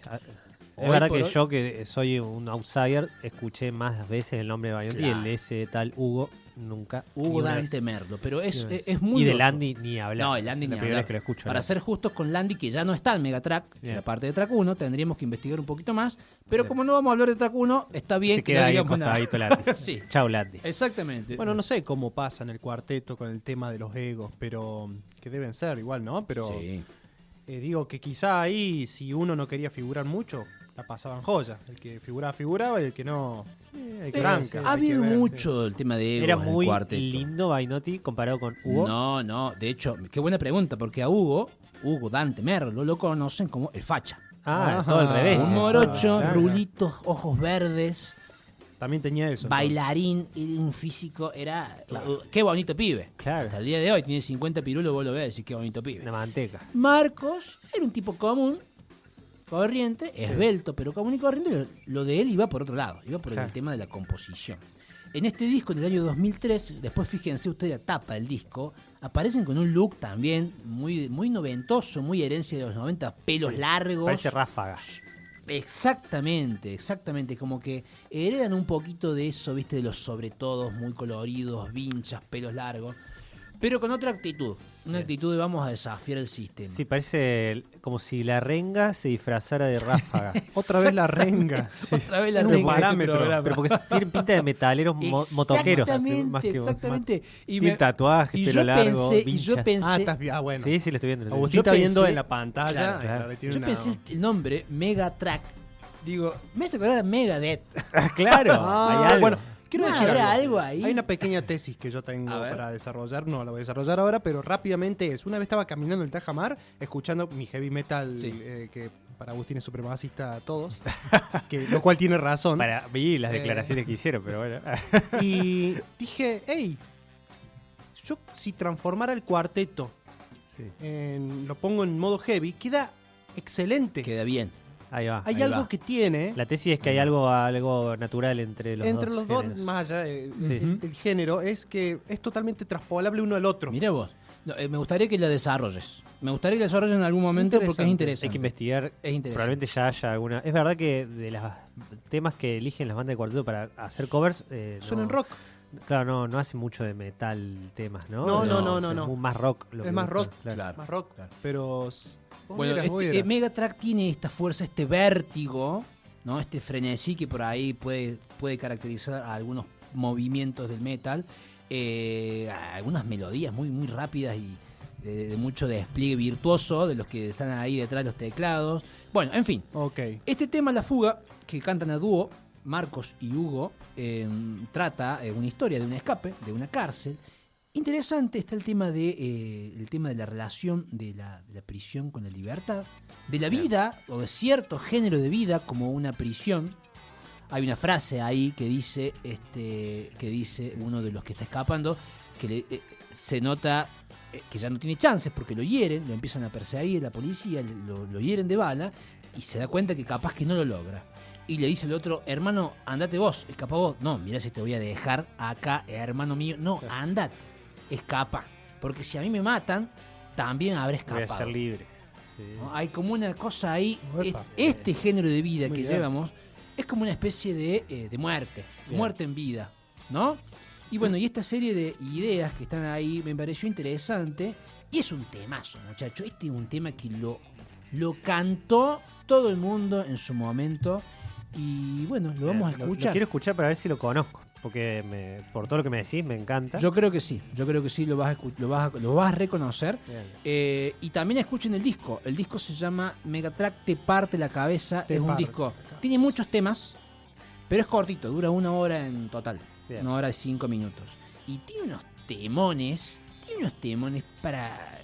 Hoy Es verdad por que hoy- yo, que soy un outsider, escuché más veces el nombre de Bainotti Claro. y el de ese tal Hugo nunca. Hugo ni una Dante vez. Merlo, pero es Ni una vez. muy Y de groso. Landy ni hablar. No, el Landy es la ni primera hablar. vez que lo escucho. Para ¿no? ser justos con Landy, que ya no está en Megatrack, en Bien. la parte de Track 1, tendríamos que investigar un poquito más. Pero Bien. como no vamos a hablar de Track 1, está bien Se que queda no ahí digamos nada. acostadito Landy. Sí. Chau, Landy. Exactamente. Bueno, no sé cómo pasa en el cuarteto con el tema de los egos, pero que deben ser igual, ¿no? Pero Sí. digo que quizá ahí, si uno no quería figurar mucho, la pasaban joya. El que figuraba y el que no. Hay que Tranca. ver, Ha hay que habido ver, mucho el tema de egos Era en el muy cuarteto. lindo Bainotti comparado con Hugo. No, de hecho, qué buena pregunta, porque a Hugo Dante Merlo, lo conocen como el facha. Ah, Ajá. todo al revés. Un morocho, Claro. rulitos, ojos verdes, También tenía eso. bailarín, era un físico, qué bonito pibe. Claro. Hasta el día de hoy tiene 50 pirulos, vos lo ves y decís qué bonito pibe. Una manteca. Marcos era un tipo común, corriente, esbelto, pero común y corriente. Lo de él iba por otro lado, iba por Claro. el tema de la composición. En este disco del año 2003, después fíjense ustedes la tapa del disco, aparecen con un look también muy, muy noventoso, muy herencia de los 90, pelos largos. Parece ráfaga. Exactamente, como que heredan un poquito de eso, viste, de los sobretodos muy coloridos, vinchas, pelos largos, pero con otra actitud, una Bien. actitud de vamos a desafiar el sistema. Sí, parece como si la renga se disfrazara de ráfaga. Otra vez la renga. Sí. Otra vez la Es un renga de este parámetro. programa. Pero porque tienen pinta de metaleros motoqueros. Exactamente. Y Tienen tatuajes, y pelo yo largo, pensé, y yo vinchas. pensé, bien. Ah, bueno. Sí, lo estoy viendo. Agustín Yo está viendo pensé- en la pantalla. Claro, claro. tiene yo una- pensé el nombre Megatrack. Digo, me hace acordar a Megadeth. Claro, Ah, hay algo. bueno, quiero ¿No decir habrá algo. algo ahí? Hay una pequeña tesis que yo tengo A ver. para desarrollar, no la voy a desarrollar ahora, pero rápidamente es. Una vez estaba caminando en el Tajamar, escuchando mi heavy metal, Sí. que para Agustín es supremacista a todos, lo cual tiene razón. Vi las Eh. declaraciones que hicieron, pero bueno. Y dije, hey, yo si transformara el cuarteto, Sí. lo pongo en modo heavy, queda excelente. Queda bien. Ahí va. Hay ahí algo va. que tiene... La tesis es que hay algo natural entre los entre dos. los dos, géneros. más allá Sí. del género, es que es totalmente traspolable uno al otro. Mira vos. No, me gustaría que la desarrolles. Me gustaría que la desarrolles en algún momento porque es Interesante. interesante. Hay que investigar. Es interesante. Probablemente ya haya alguna. Es verdad que de los temas que eligen las bandas de cuarteto para hacer covers. Suenan no- rock. Claro, no hace mucho de metal temas, ¿no? No, no, Es no. más rock. Lo Es que más buscan, rock, claro. más rock. Pero... vos Bueno, vieras, vos este, vieras. Megatrack tiene esta fuerza, este vértigo, ¿no? Este frenesí que por ahí puede caracterizar a algunos movimientos del metal, algunas melodías muy, muy rápidas y de mucho despliegue virtuoso de los que están ahí detrás de los teclados. Bueno, en fin, Ok. este tema, La Fuga, que cantan a dúo, Marcos y Hugo, trata una historia de un escape, de una cárcel. Interesante está el tema de la relación de la prisión con la libertad, de la vida o de cierto género de vida como una prisión. Hay una frase ahí que dice uno de los que está escapando que se nota que ya no tiene chances porque lo hieren, lo empiezan a perseguir la policía, lo hieren de bala y se da cuenta que capaz que no lo logra. Y le dice el otro, hermano, andate vos, escapa vos. No, mirá si te voy a dejar acá, hermano mío. No, andate, escapa. Porque si a mí me matan, también habré Voy a escapado. ser libre. Sí. ¿No? Hay como una cosa ahí, Uepa. este género de vida Muy que bien. llevamos es como una especie de muerte, Bien. muerte en vida, ¿no? Y bueno, y esta serie de ideas que están ahí me pareció interesante. Y es un temazo, muchachos. Este es un tema que lo cantó todo el mundo en su momento. Y bueno, lo vamos a Lo escuchar. quiero escuchar para ver si lo conozco. Porque por todo lo que me decís me encanta. Yo creo que sí, lo vas a reconocer. Bien. Y también escuchen el disco. El disco se llama Megatrack Te Parte la Cabeza. Te Es un parte disco. la cabeza. Tiene muchos temas, pero es cortito, dura 1 hora en total. Bien. 1 hora y 5 minutos. Y tiene unos temones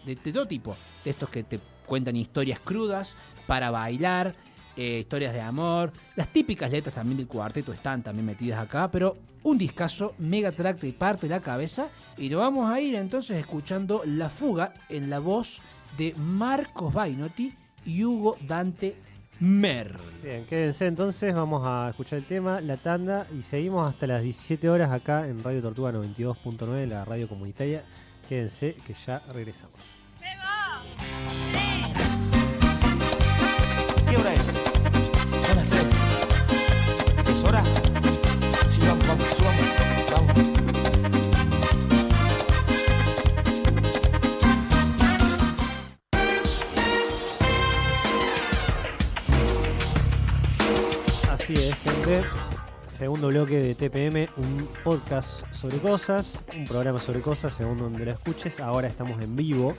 de todo tipo. De estos que te cuentan historias crudas, para bailar, historias de amor. Las típicas letras también del cuarteto están también metidas acá, pero un discazo, Megatrack Te Parte la Cabeza. Y lo vamos a ir entonces escuchando La Fuga en la voz de Marcos Bainotti y Hugo Dante Merl. Bien, quédense entonces, vamos a escuchar el tema, la tanda, y seguimos hasta las 17 horas acá en Radio Tortuga 92.9, la radio comunitaria. Quédense que ya regresamos. ¿Qué hora es? Son las 3. ¿Es hora? Sí, vamos, subamos. Vamos. Así es, gente. Segundo bloque de TPM, un podcast sobre cosas, un programa sobre cosas, según donde lo escuches. Ahora estamos en vivo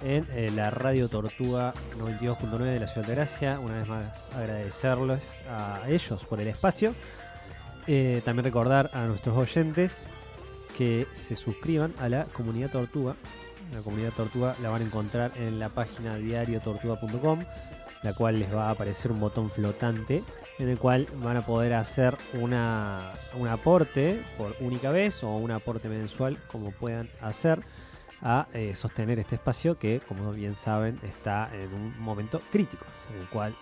en la Radio Tortuga 92.9 de la Ciudad de Gracia. Una vez más agradecerles a ellos por el espacio. También recordar a nuestros oyentes que se suscriban a la Comunidad Tortuga. La Comunidad Tortuga la van a encontrar en la página diariotortuga.com, la cual les va a aparecer un botón flotante en el cual van a poder hacer un aporte por única vez o un aporte mensual, como puedan hacer, a sostener este espacio que, como bien saben, está en un momento crítico, en el cual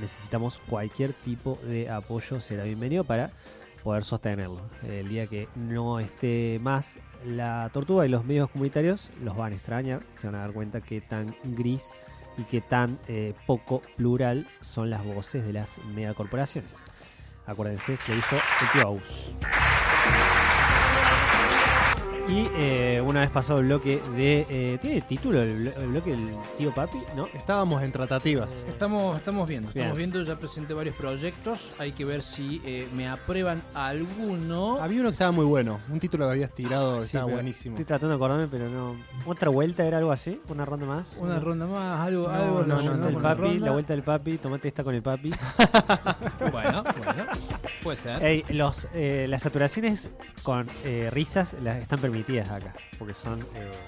necesitamos cualquier tipo de apoyo, será bienvenido para poder sostenerlo. El día que no esté más la Tortuga y los medios comunitarios, los van a extrañar, se van a dar cuenta que tan gris y que tan poco plural son las voces de las megacorporaciones. Acuérdense, se lo dijo el tío Aus. Y una vez pasado el bloque de... ¿tiene título el bloque del tío Papi? ¿No? Estábamos en tratativas. Estamos viendo, Bien. ya presenté varios proyectos. Hay que ver si me aprueban alguno. Había uno que estaba muy bueno. Un título que habías tirado Sí, estaba pero buenísimo. Estoy tratando de acordarme, pero no. ¿Otra vuelta era algo así? ¿Una ronda más? Una ronda más, algo No, relacionado El con papi, ronda. la vuelta del papi, tomate esta con el papi. Bueno, puede ser. Ey, las saturaciones con risas están permitidas acá, porque son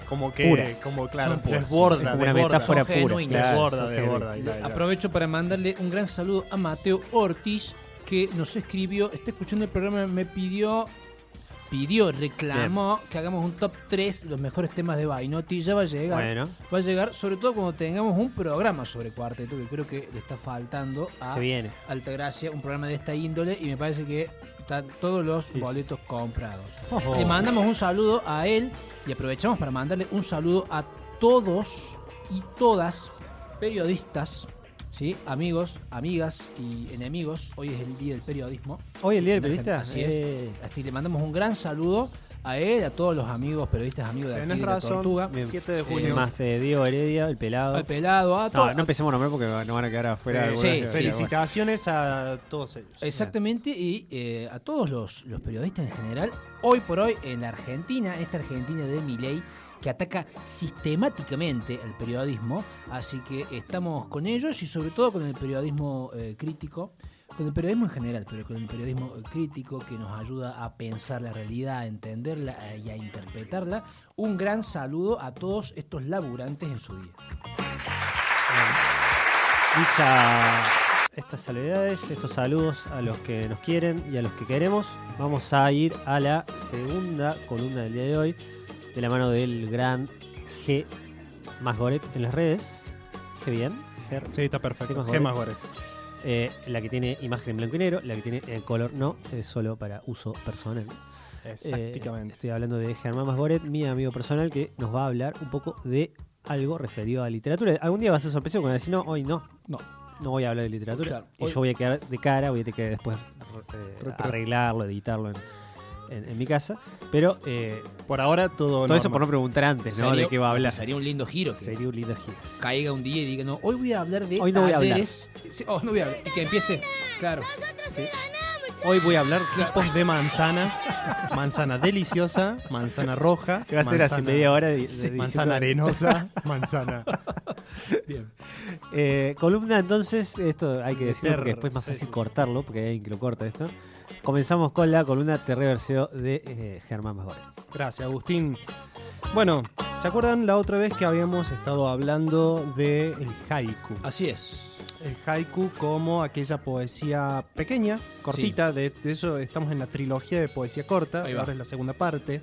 Como que, puras. como claro, Son puras. desborda, Es como una desborda. metáfora Son pura. genuinas. Claro, Desborda, son desborda. genuinas. Claro. Aprovecho para mandarle un gran saludo a Mateo Ortiz, que nos escribió, está escuchando el programa, me pidió, reclamó que hagamos un top 3 de los mejores temas de Bainotti. Ya va a llegar. Bueno, Va a llegar, sobre todo cuando tengamos un programa sobre cuarteto, que creo que le está faltando a se viene. Altagracia, un programa de esta índole, y me parece que están todos los Sí, boletos comprados. Oh. Le mandamos un saludo a él y aprovechamos para mandarle un saludo a todos y todas periodistas, ¿sí? Amigos, amigas y enemigos. Hoy es el día del periodismo. Hoy el día del periodista. Así es. Así le mandamos un gran saludo a él, a todos los amigos, periodistas amigos de aquí Tenés de la razón. Tortuga. Bien. 7 de Y junio. más Diego Heredia, el pelado. Al pelado, a todos. No empecemos a nombrar porque nos van a quedar afuera. Sí, algunas sí, que- sí. Felicitaciones a todos ellos. Exactamente, y a todos los periodistas en general, hoy por hoy en la Argentina, esta Argentina de Milei, que ataca sistemáticamente el periodismo, así que estamos con ellos y sobre todo con el periodismo crítico, con el periodismo en general, pero con el periodismo crítico que nos ayuda a pensar la realidad, a entenderla y a interpretarla. Un gran saludo a todos estos laburantes en su día. Dicha estas salvedades, estos saludos a los que nos quieren y a los que queremos, vamos a ir a la segunda columna del día de hoy, de la mano del gran G. Masgoret en las redes. ¿G bien? Ger. Sí, está perfecto. Gemas ¿Qué más, Gore? La que tiene imagen en blanco y negro, la que tiene en color no, es solo para uso personal. Exactamente. Estoy hablando de Germán Masgoret, mi amigo personal, que nos va a hablar un poco de algo referido a literatura. Algún día va a ser sorpresivo cuando decir, no, hoy no. No voy a hablar de literatura. Claro, Y hoy- yo voy a quedar de cara, voy a tener que después arreglarlo, editarlo en mi casa. Pero Por ahora todo todo eso normal. por no preguntar antes, ¿no? De qué va a hablar. Sería un lindo giro. Que Sería un lindo giro. caiga un día y diga, no, hoy voy a hablar de Hoy no voy a hablar. talleres. Sí, no voy a hablar. Y que empiece, claro. Sí. Hoy voy a hablar tipos de manzanas. Manzana deliciosa, manzana roja. Que va a ser así media hora de Manzana arenosa, manzana. Bien. Columna, entonces, esto hay que decirlo porque Ter- después es más sí, fácil sí. cortarlo, porque hay alguien que lo corta esto. Comenzamos con la columna Terreverseo de Germán Masgore. Gracias, Agustín. Bueno, ¿se acuerdan la otra vez que habíamos estado hablando del haiku? Así es. El haiku como aquella poesía pequeña, cortita, de eso estamos en la trilogía de poesía corta, Ahí va. ahora es la segunda parte.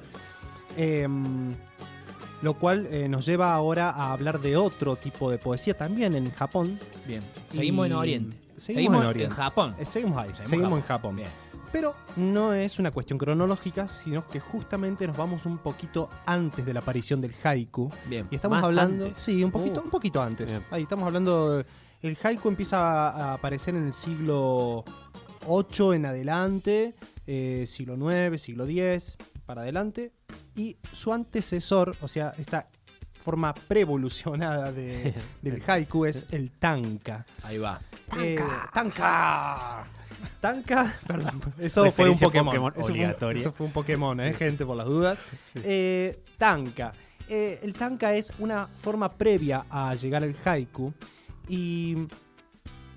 Lo cual nos lleva ahora a hablar de otro tipo de poesía también en Japón. Bien. Seguimos Y- en Oriente. Seguimos en Oriente. Japón. Seguimos ahí, Seguimos seguimos en en Japón. Bien. Pero no es una cuestión cronológica, sino que justamente nos vamos un poquito antes de la aparición del haiku. Bien. Y estamos Más hablando. antes. Sí, un poquito antes. Bien. Ahí estamos hablando. El haiku empieza a aparecer en el siglo VIII en adelante, siglo IX, siglo X, para adelante. Y su antecesor, o sea, esta forma preevolucionada del haiku es el tanka. Ahí va. ¡Tanka! Tanka, perdón, eso fue un Referencia Pokémon. Pokémon Eso fue- obligatoria. Eso fue un Pokémon, gente, por las dudas. Tanka. El tanka es una forma previa a llegar al haiku. Y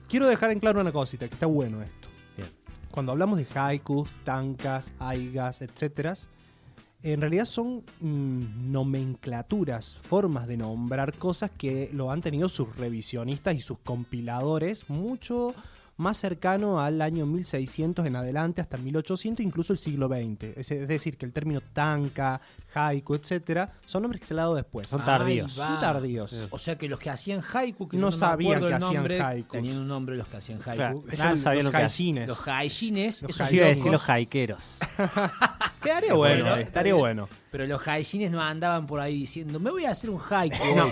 quiero dejar en claro una cosita, que está bueno esto. Bien. Cuando hablamos de haikus, tankas, aigas, etcétera, en realidad son nomenclaturas, formas de nombrar cosas que lo han tenido sus revisionistas y sus compiladores mucho más cercano al año 1600 en adelante, hasta el 1800, incluso el siglo XX. Es decir, que el término tanka, haiku, etcétera, son nombres que se le han dado después. Son Ahí tardíos. va. Son tardíos. O sea que los que hacían haiku, que No me sabían acuerdo que el hacían nombre, haikus. tenían un nombre los que hacían haiku. Claro, ellos Ah, no sabían los lo que hacían. haishines. Los haishines, Los esos haishines. Yo iba a decir locos, los haikeros. Quedaría bueno, Bueno, estaría bueno. pero los haishines no andaban por ahí diciendo, me voy a hacer un haiku. No.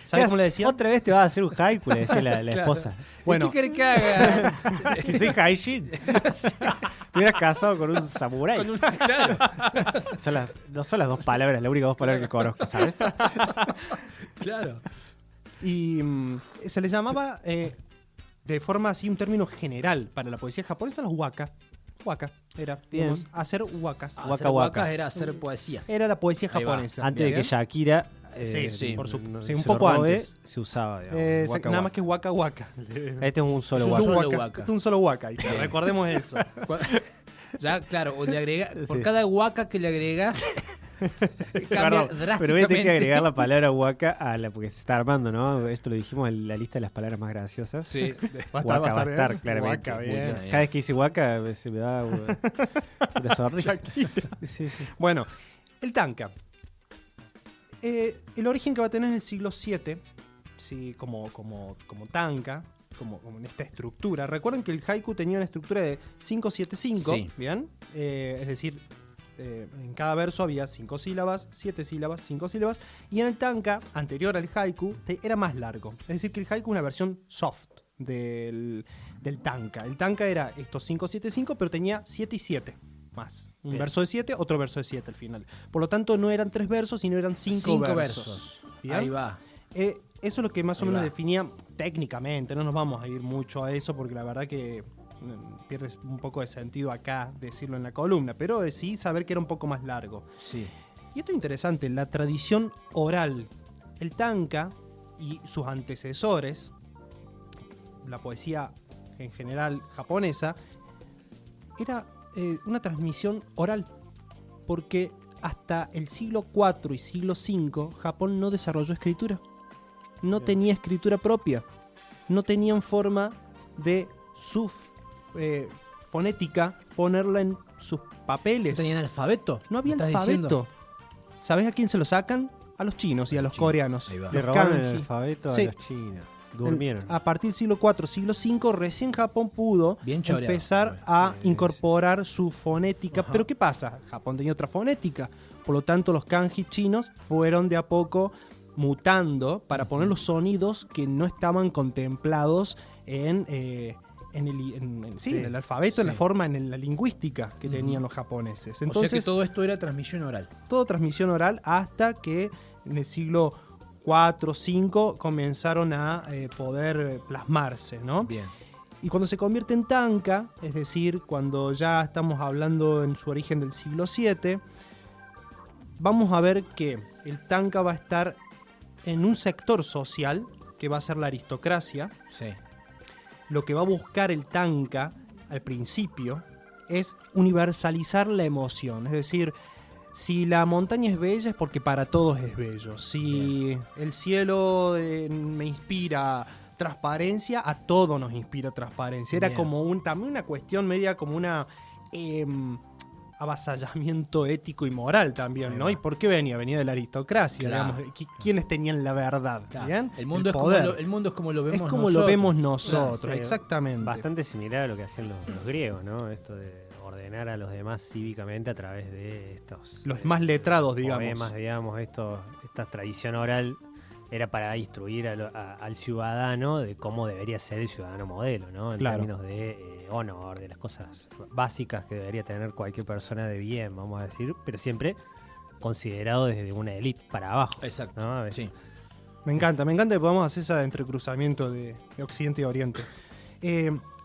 ¿Sabes cómo le decían? Otra vez te vas a hacer un haiku, le decía la Claro. esposa. Bueno. ¿Qué querés que haga? Si soy haishin, te hubieras casado con un samurái. Con una, claro. No son las dos palabras, las únicas dos palabras que conozco, ¿sabes? Claro. Y se les llamaba de forma así, un término general para la poesía japonesa, los waka. Waka era, Bien. digamos, hacer wakas. Waka Hacer waka. wakas era hacer poesía. Era la poesía Ahí va. japonesa. Antes de que ¿bien? Shakira Sí, sí, por sí, un poco antes. se usaba. digamos, waka, Nada waka. más que waka waka. Este es un solo Es un waka. solo waka. waka. Este es un solo waka. y recordemos eso. Ya, claro, o le agrega, por Sí. cada waka que le agregas, cambia Perdón, drásticamente. pero voy a tener que agregar la palabra waka a la, porque se está armando, ¿no? Esto lo dijimos en la lista de las palabras más graciosas. Sí. Waka va a estar, bien. claramente. Waka, Muy bien. bien. Cada vez que dice waka se me da una sonrisa. Sí, sí. Bueno, el tanka. El origen que va a tener en el siglo VII, sí, como tanka, como en esta estructura. Recuerden que el haiku tenía una estructura de 5-7-5, Sí. ¿bien? Es decir, en cada verso había 5 sílabas, 7 sílabas, 5 sílabas. Y en el tanka, anterior al haiku, era más largo. Es decir, que el haiku es una versión soft del tanka. El tanka era estos 5-7-5, pero tenía 7 y 7 más. Un Bien. verso de 7, otro verso de 7 al final. Por lo tanto, no eran 3 versos, sino eran 5 versos. ¿Bien? Ahí va. Eso es lo que más o Ahí menos va. definía técnicamente. No nos vamos a ir mucho a eso porque la verdad que pierde un poco de sentido acá decirlo en la columna. Pero sí saber que era un poco más largo. Sí. Y esto es interesante, la tradición oral. El tanka y sus antecesores, la poesía en general japonesa, era una transmisión oral. Porque hasta el siglo IV y siglo V Japón no desarrolló escritura. No tenía escritura propia. No tenían forma de su fonética ponerla en sus papeles. ¿No tenían alfabeto? No había ¿Me estás alfabeto. diciendo? ¿Sabes a quién se lo sacan? A los chinos y a los Chinos. coreanos. Ahí va. Le Los robaron el kanji. alfabeto Sí. a los chinos. Durmieron. A partir del siglo IV, siglo V, recién Japón pudo Bien choreado. empezar a Sí, incorporar su fonética. Ajá. Pero ¿qué pasa? Japón tenía otra fonética. Por lo tanto, los kanji chinos fueron de a poco mutando para poner los sonidos que no estaban contemplados en en el alfabeto, en la forma, en la lingüística que tenían los japoneses. Entonces, o sea que todo esto era transmisión oral. Todo transmisión oral hasta que en el siglo 4, 5 comenzaron a poder plasmarse, ¿no? Bien. Y cuando se convierte en tanka, es decir, cuando ya estamos hablando en su origen del siglo 7, vamos a ver que el tanka va a estar en un sector social que va a ser la aristocracia. Sí. Lo que va a buscar el tanka al principio es universalizar la emoción, es decir, si la montaña es bella es porque para todos es bello. Si el cielo me inspira transparencia, a todos nos inspira transparencia. Era Bien. como también una cuestión media como una avasallamiento ético y moral también, Ahí ¿no? va. ¿Y por qué venía? Venía de la aristocracia, Claro. digamos. ¿Quiénes tenían la verdad? Claro. ¿Bien? El mundo es poder. el mundo es como lo vemos Es como nosotros. lo vemos nosotros, Claro, sí. exactamente. Bastante similar a lo que hacían los griegos, ¿no? Esto de ordenar a los demás cívicamente a través de estos... Los más letrados, digamos. Poemas, digamos, esta tradición oral era para instruir al ciudadano de cómo debería ser el ciudadano modelo, ¿no? En Claro. términos de honor, de las cosas básicas que debería tener cualquier persona de bien, vamos a decir, pero siempre considerado desde una élite para abajo. Exacto. ¿no? Sí. Me encanta que podamos hacer ese entrecruzamiento de Occidente y Oriente.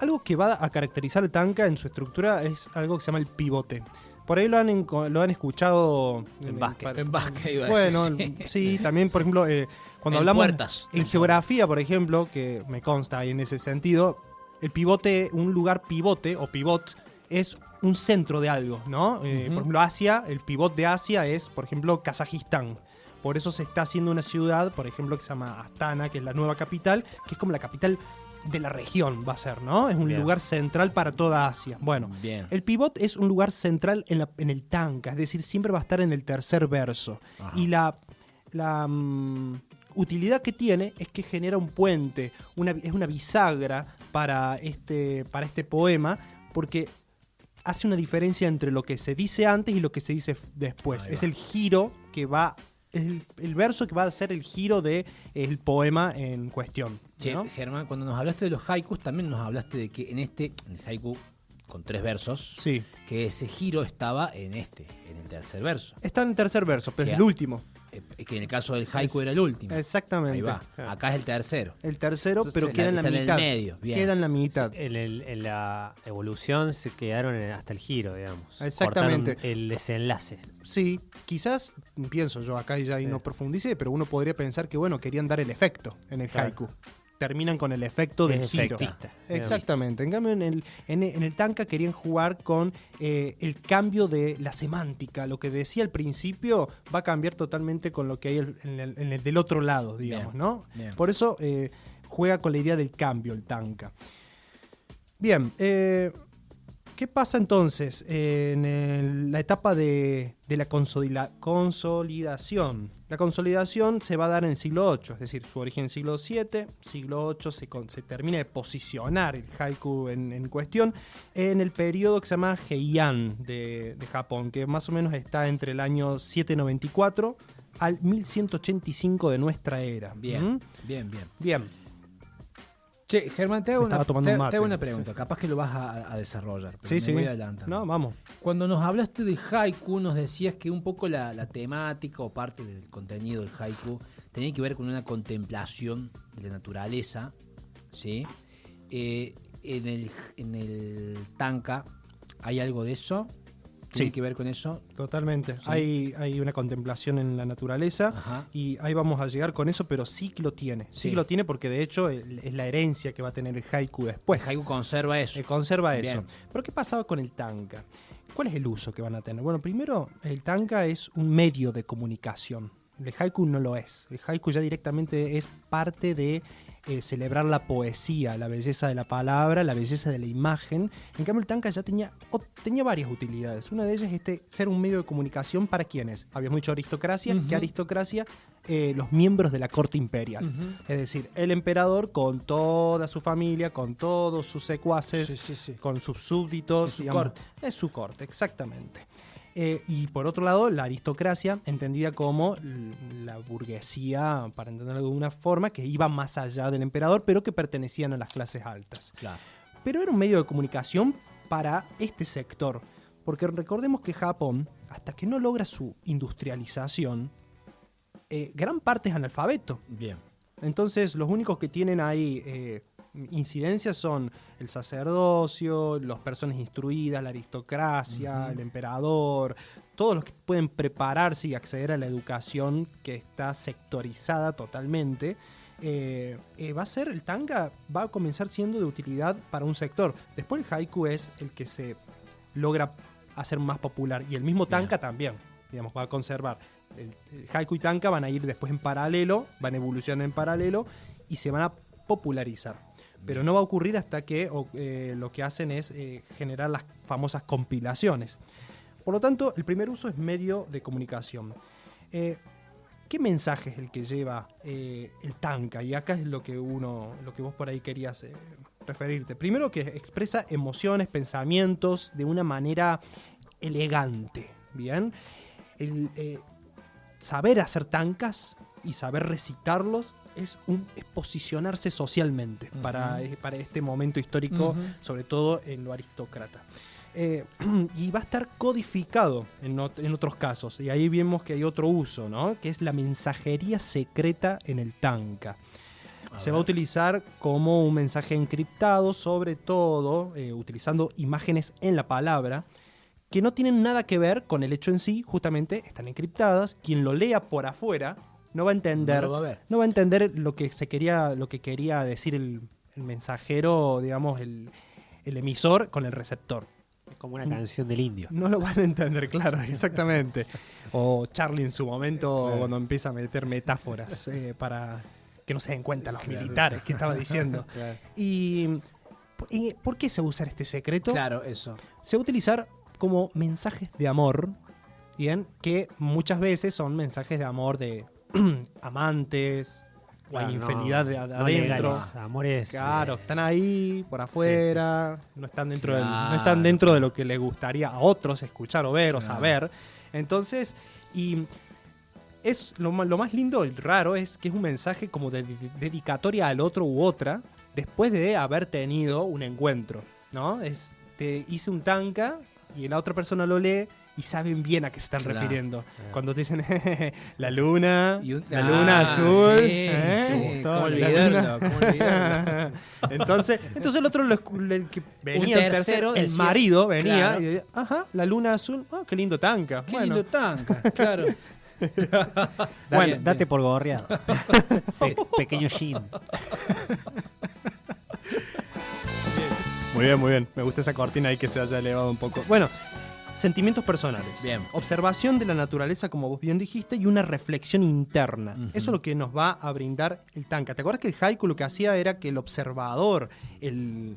Algo que va a caracterizar el tanka en su estructura es algo que se llama el pivote. Por ahí lo han escuchado En básquet. En básquet iba a Bueno, decir, sí, también, por ejemplo, cuando En hablamos puertas. en geografía, por ejemplo, que me consta ahí en ese sentido, el pivote, un lugar pivote o pivot es un centro de algo, ¿no? Por ejemplo, Asia, el pivot de Asia es, por ejemplo, Kazajistán. Por eso se está haciendo una ciudad, por ejemplo, que se llama Astana, que es la nueva capital, que es como la capital de la región, va a ser, ¿no? Es un Bien. lugar central para toda Asia. Bueno, Bien. el pivot es un lugar central en el tanka, es decir, siempre va a estar en el tercer verso. Ajá. Y la utilidad que tiene es que genera un puente, es una bisagra para este poema, porque hace una diferencia entre lo que se dice antes y lo que se dice después. Ahí Es va. el giro que va, el verso que va a ser el giro del poema en cuestión. Che, ¿no? Germán, cuando nos hablaste de los haikus, también nos hablaste de que en el haiku con 3 versos, Sí. que ese giro estaba en el tercer verso. Está en el tercer verso, pero Que- es el último. Que en el caso del haiku era el último. Exactamente. Ahí va. Acá es el tercero. El tercero, Entonces, pero queda en la está en el mitad. medio, bien. Queda en la mitad. En la evolución se quedaron hasta el giro, digamos. Exactamente. Cortaron el desenlace. Sí, quizás, pienso yo acá y ya ahí no profundice, pero uno podría pensar que, bueno, querían dar el efecto en el Claro. haiku. Terminan con el efecto del Es giro. efectista. Exactamente. En cambio, en el tanka querían jugar con el cambio de la semántica. Lo que decía al principio va a cambiar totalmente con lo que hay en el del otro lado, digamos, Bien, ¿no? bien. Por eso juega con la idea del cambio el tanka. Bien, ¿qué pasa entonces en la etapa de la consolidación? La consolidación se va a dar en el siglo VIII, es decir, su origen en el siglo VII, siglo VIII se termina de posicionar el haiku en cuestión en el periodo que se llama Heian de Japón, que más o menos está entre el año 794 al 1185 de nuestra era. Bien, ¿Mm? bien, bien. Bien. Che, Germán, te hago, Estaba tomando te un mate. hago una pregunta. Capaz que lo vas a desarrollar. Pero Sí, me sí. voy adelantando. No, vamos. Cuando nos hablaste del haiku, nos decías que un poco la temática o parte del contenido del haiku tenía que ver con una contemplación de la naturaleza, ¿sí? En el tanka, ¿hay algo de eso? ¿Tiene Sí. que ver con eso? Totalmente. Sí. Hay una contemplación en la naturaleza Ajá. y ahí vamos a llegar con eso, pero sí que lo tiene. Sí, Sí. que lo tiene porque de hecho es la herencia que va a tener el haiku después. El haiku conserva eso. Conserva Bien. eso. Pero ¿qué pasaba con el tanka? ¿Cuál es el uso que van a tener? Bueno, primero, el tanka es un medio de comunicación. El haiku no lo es. El haiku ya directamente es parte de celebrar la poesía, la belleza de la palabra, la belleza de la imagen. En cambio, el tanka ya tenía varias utilidades. Una de ellas es ser un medio de comunicación para quienes. Habíamos dicho aristocracia. Ujú. ¿Qué aristocracia? Los miembros de la corte imperial. Ujú. Es decir, el emperador con toda su familia, con todos sus secuaces, Sí, sí, sí. con sus súbditos. Es su digamos. corte. Es su corte, exactamente. Y por otro lado, la aristocracia, entendida como la burguesía, para entenderlo de alguna forma, que iba más allá del emperador, pero que pertenecían a las clases altas. Claro. pero era un medio de comunicación para este sector. Porque recordemos que Japón, hasta que no logra su industrialización, gran parte es analfabeto. Bien. Entonces, los únicos que tienen ahí incidencias son el sacerdocio, las personas instruidas, la aristocracia, el emperador, todos los que pueden prepararse y acceder a la educación que está sectorizada totalmente. El tanka va a comenzar siendo de utilidad para un sector. Después el haiku es el que se logra hacer más popular, y el mismo tanka también, digamos, va a conservar. El haiku y tanka van a ir después en paralelo, van a evolucionar en paralelo y se van a popularizar. Pero no va a ocurrir hasta que lo que hacen es generar las famosas compilaciones. Por lo tanto, el primer uso es medio de comunicación. ¿Qué mensaje es el que lleva el tanka? Y acá es lo que vos por ahí querías referirte. Primero, que expresa emociones, pensamientos de una manera elegante. Bien. Saber hacer tankas y saber recitarlos es posicionarse socialmente para este momento histórico, sobre todo en lo aristócrata. Y va a estar codificado en otros casos, y ahí vemos que hay otro uso, ¿no? Que es la mensajería secreta en el tanka. Se va a utilizar como un mensaje encriptado, sobre todo utilizando imágenes en la palabra, que no tienen nada que ver con el hecho en sí, justamente están encriptadas. Quien lo lea por afuera no va a entender, no va a entender lo que quería decir el mensajero, digamos, el emisor con el receptor. Es como una canción del indio. No lo van a entender, claro, exactamente. O Charlie en su momento, cuando empieza a meter metáforas para que no se den cuenta los militares que estaba diciendo. Claro. ¿Y por qué se va a usar este secreto? Claro, eso. Se va a utilizar como mensajes de amor, ¿bien? Que muchas veces son mensajes de amor de amantes, o hay infidelidad de adentro. Legales, amores. Claro, están ahí, por afuera, no están dentro de lo que les gustaría a otros escuchar o ver o saber. Entonces, y es lo más lindo y raro es que es un mensaje como de dedicatoria al otro u otra después de haber tenido un encuentro, ¿no? Te hice un tanka y la otra persona lo lee y saben bien a qué se están refiriendo. Cuando te dicen la luna, la luna azul. Sí, ¿cómo olvidarlo? Entonces el otro, el que venía, el tercero, el marido venía y decía, ajá, la luna azul, qué lindo tanka. Qué lindo tanka, claro. Date por gorreado. Pequeño Shin. Muy bien. Me gusta esa cortina ahí que se haya elevado un poco. Bueno, sentimientos personales. Bien. Observación de la naturaleza, como vos bien dijiste, y una reflexión interna. Eso es lo que nos va a brindar el tanka. ¿Te acuerdas que el haiku lo que hacía era que el observador, el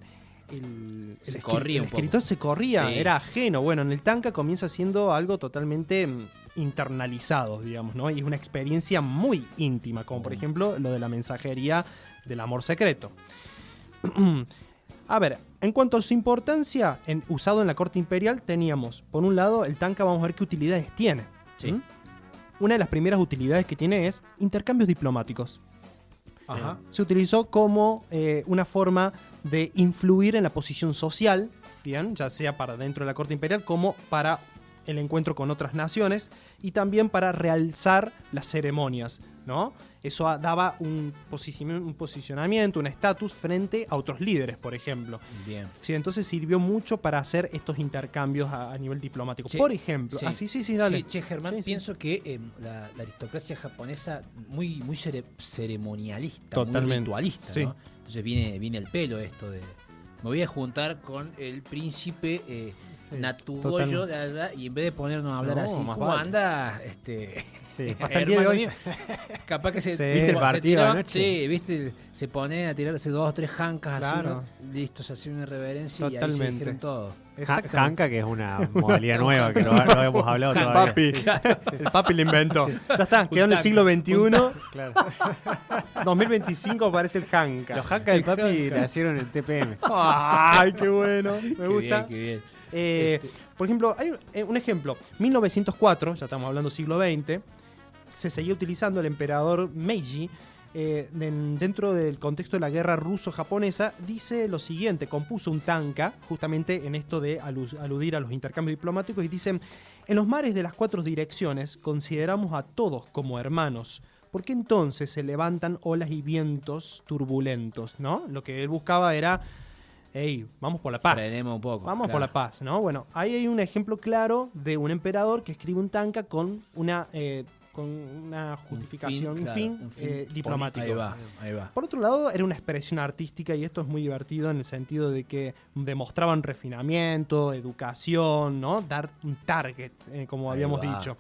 escritor se corría, era ajeno? Bueno, en el tanka comienza siendo algo totalmente internalizado, digamos, ¿no? Y es una experiencia muy íntima, como por ejemplo lo de la mensajería del amor secreto. A ver, en cuanto a su importancia usado en la corte imperial, teníamos, por un lado, el tanka, vamos a ver qué utilidades tiene. Sí. Una de las primeras utilidades que tiene es intercambios diplomáticos. Ajá. Se utilizó como una forma de influir en la posición social, bien, ya sea para dentro de la corte imperial como para el encuentro con otras naciones, y también para realzar las ceremonias, ¿no? Eso daba un posicionamiento, un estatus frente a otros líderes, por ejemplo. Bien. Sí, entonces sirvió mucho para hacer estos intercambios a nivel diplomático. Sí, Por ejemplo, sí. sí, dale. Sí, che, Germán, Sí. pienso que la aristocracia japonesa muy ceremonialista, Totalmente. muy ritualista, Sí. ¿no? Entonces viene el pelo esto de... Me voy a juntar con el príncipe Natugoyo de allá, y en vez de ponernos a hablar No, así, más ¿cómo vale. anda? Sí. Hasta el día de hermano hoy. mío? Capaz que se... ¿Viste el partido tiraba- anoche? Sí, viste, se pone a tirarse 2 o 3 jancas Claro. así, listo, se hace una reverencia y ahí se Totalmente. dijeron todo. Exactamente. Hanka, que es una modalidad nueva que no hemos hablado El todavía. papi. El papi lo inventó. Ya está, quedó en el siglo XXI. Claro. 2025 parece el Hanka. Los Hanka del papi nacieron en el TPM. ¡Ay, qué bueno! Me gusta. Qué bien. Por ejemplo, hay un ejemplo. 1904, ya estamos hablando siglo XX, se seguía utilizando el emperador Meiji, dentro del contexto de la guerra ruso-japonesa, dice lo siguiente: compuso un tanka, justamente en esto de aludir a los intercambios diplomáticos, y dice: en los mares de las 4 direcciones consideramos a todos como hermanos. ¿Por qué entonces se levantan olas y vientos turbulentos? ¿No? Lo que él buscaba era, hey, vamos por la paz. Frenemos un poco. Vamos por la paz, ¿no? Bueno, ahí hay un ejemplo claro de un emperador que escribe un tanka con una justificación, un fin diplomático. Ahí va. Por otro lado, era una expresión artística, y esto es muy divertido en el sentido de que demostraban refinamiento, educación, ¿no? Dar un target, como Ahí habíamos va. dicho.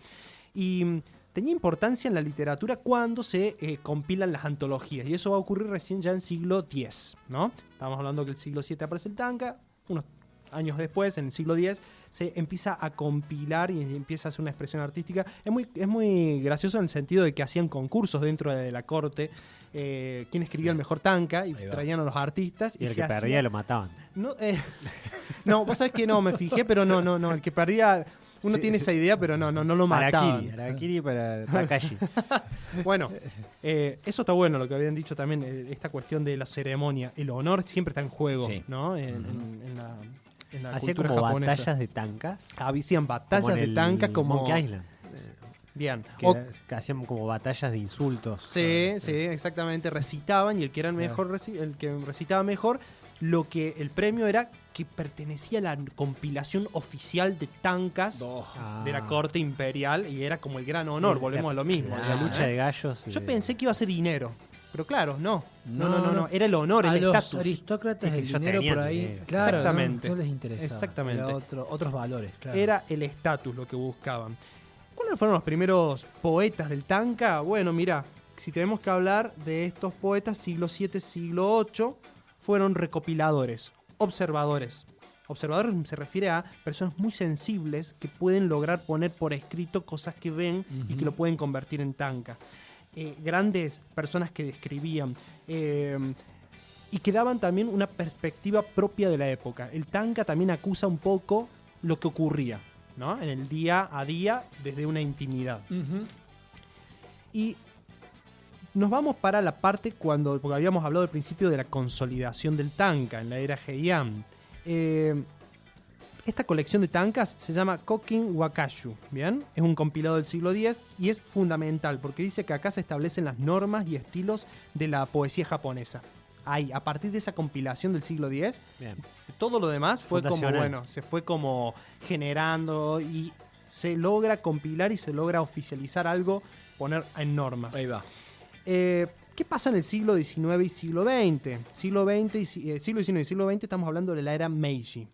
Y tenía importancia en la literatura cuando se compilan las antologías, y eso va a ocurrir recién ya en siglo X, ¿no? Estamos hablando que el siglo VII aparece el tanka, unos años después, en el siglo X, se empieza a compilar y empieza a hacer una expresión artística. Es muy gracioso en el sentido de que hacían concursos dentro de la corte, quién escribía el mejor tanka, y traían a los artistas. Y el se que hacía- perdía lo mataban. No, vos sabés que no, me fijé, pero no, el que perdía... Uno Sí. tiene esa idea, pero no lo mataban. Harakiri para Takashi. Bueno, eso está bueno, lo que habían dicho también, esta cuestión de la ceremonia. El honor siempre está en juego, Sí. ¿no? En la Hacía cultura como japonesa. batallas de tankas. Hacían batallas como en de el tankas como... Monkey Island. Bien. Que hacían como batallas de insultos. Sí, exactamente. Recitaban, y el que era el mejor, el que recitaba mejor, el premio era que pertenecía a la compilación oficial de tankas de la corte imperial, y era como el gran honor. Volvemos a lo mismo. La lucha de gallos. Yo pensé que iba a ser dinero, pero claro, no. Era el honor, A el los estatus. aristócratas Es que el ellos dinero tenían por ahí. dinero. Claro, Exactamente. no les interesaba. Exactamente. Era otros valores, claro. Era el estatus lo que buscaban. ¿Cuáles fueron los primeros poetas del tanka? Bueno, mira, si tenemos que hablar de estos poetas, siglo VII, siglo VIII, fueron recopiladores, observadores. Observadores se refiere a personas muy sensibles que pueden lograr poner por escrito cosas que ven y que lo pueden convertir en tanka. Grandes personas que describían y que daban también una perspectiva propia de la época. El tanka también acusa un poco lo que ocurría, ¿no? En el día a día, desde una intimidad. Y nos vamos para la parte porque habíamos hablado al principio de la consolidación del tanka en la era Heian. Esta colección de tankas se llama Kokin Wakashu, ¿bien? Es un compilado del siglo X y es fundamental porque dice que acá se establecen las normas y estilos de la poesía japonesa. Ahí, a partir de esa compilación del siglo X, Bien. todo lo demás fue como, Fundacional. se fue como generando, y se logra compilar y se logra oficializar algo, poner en normas. Ahí va. ¿Qué pasa en el siglo XIX y siglo XX? Siglo XIX y siglo XX estamos hablando de la era Meiji.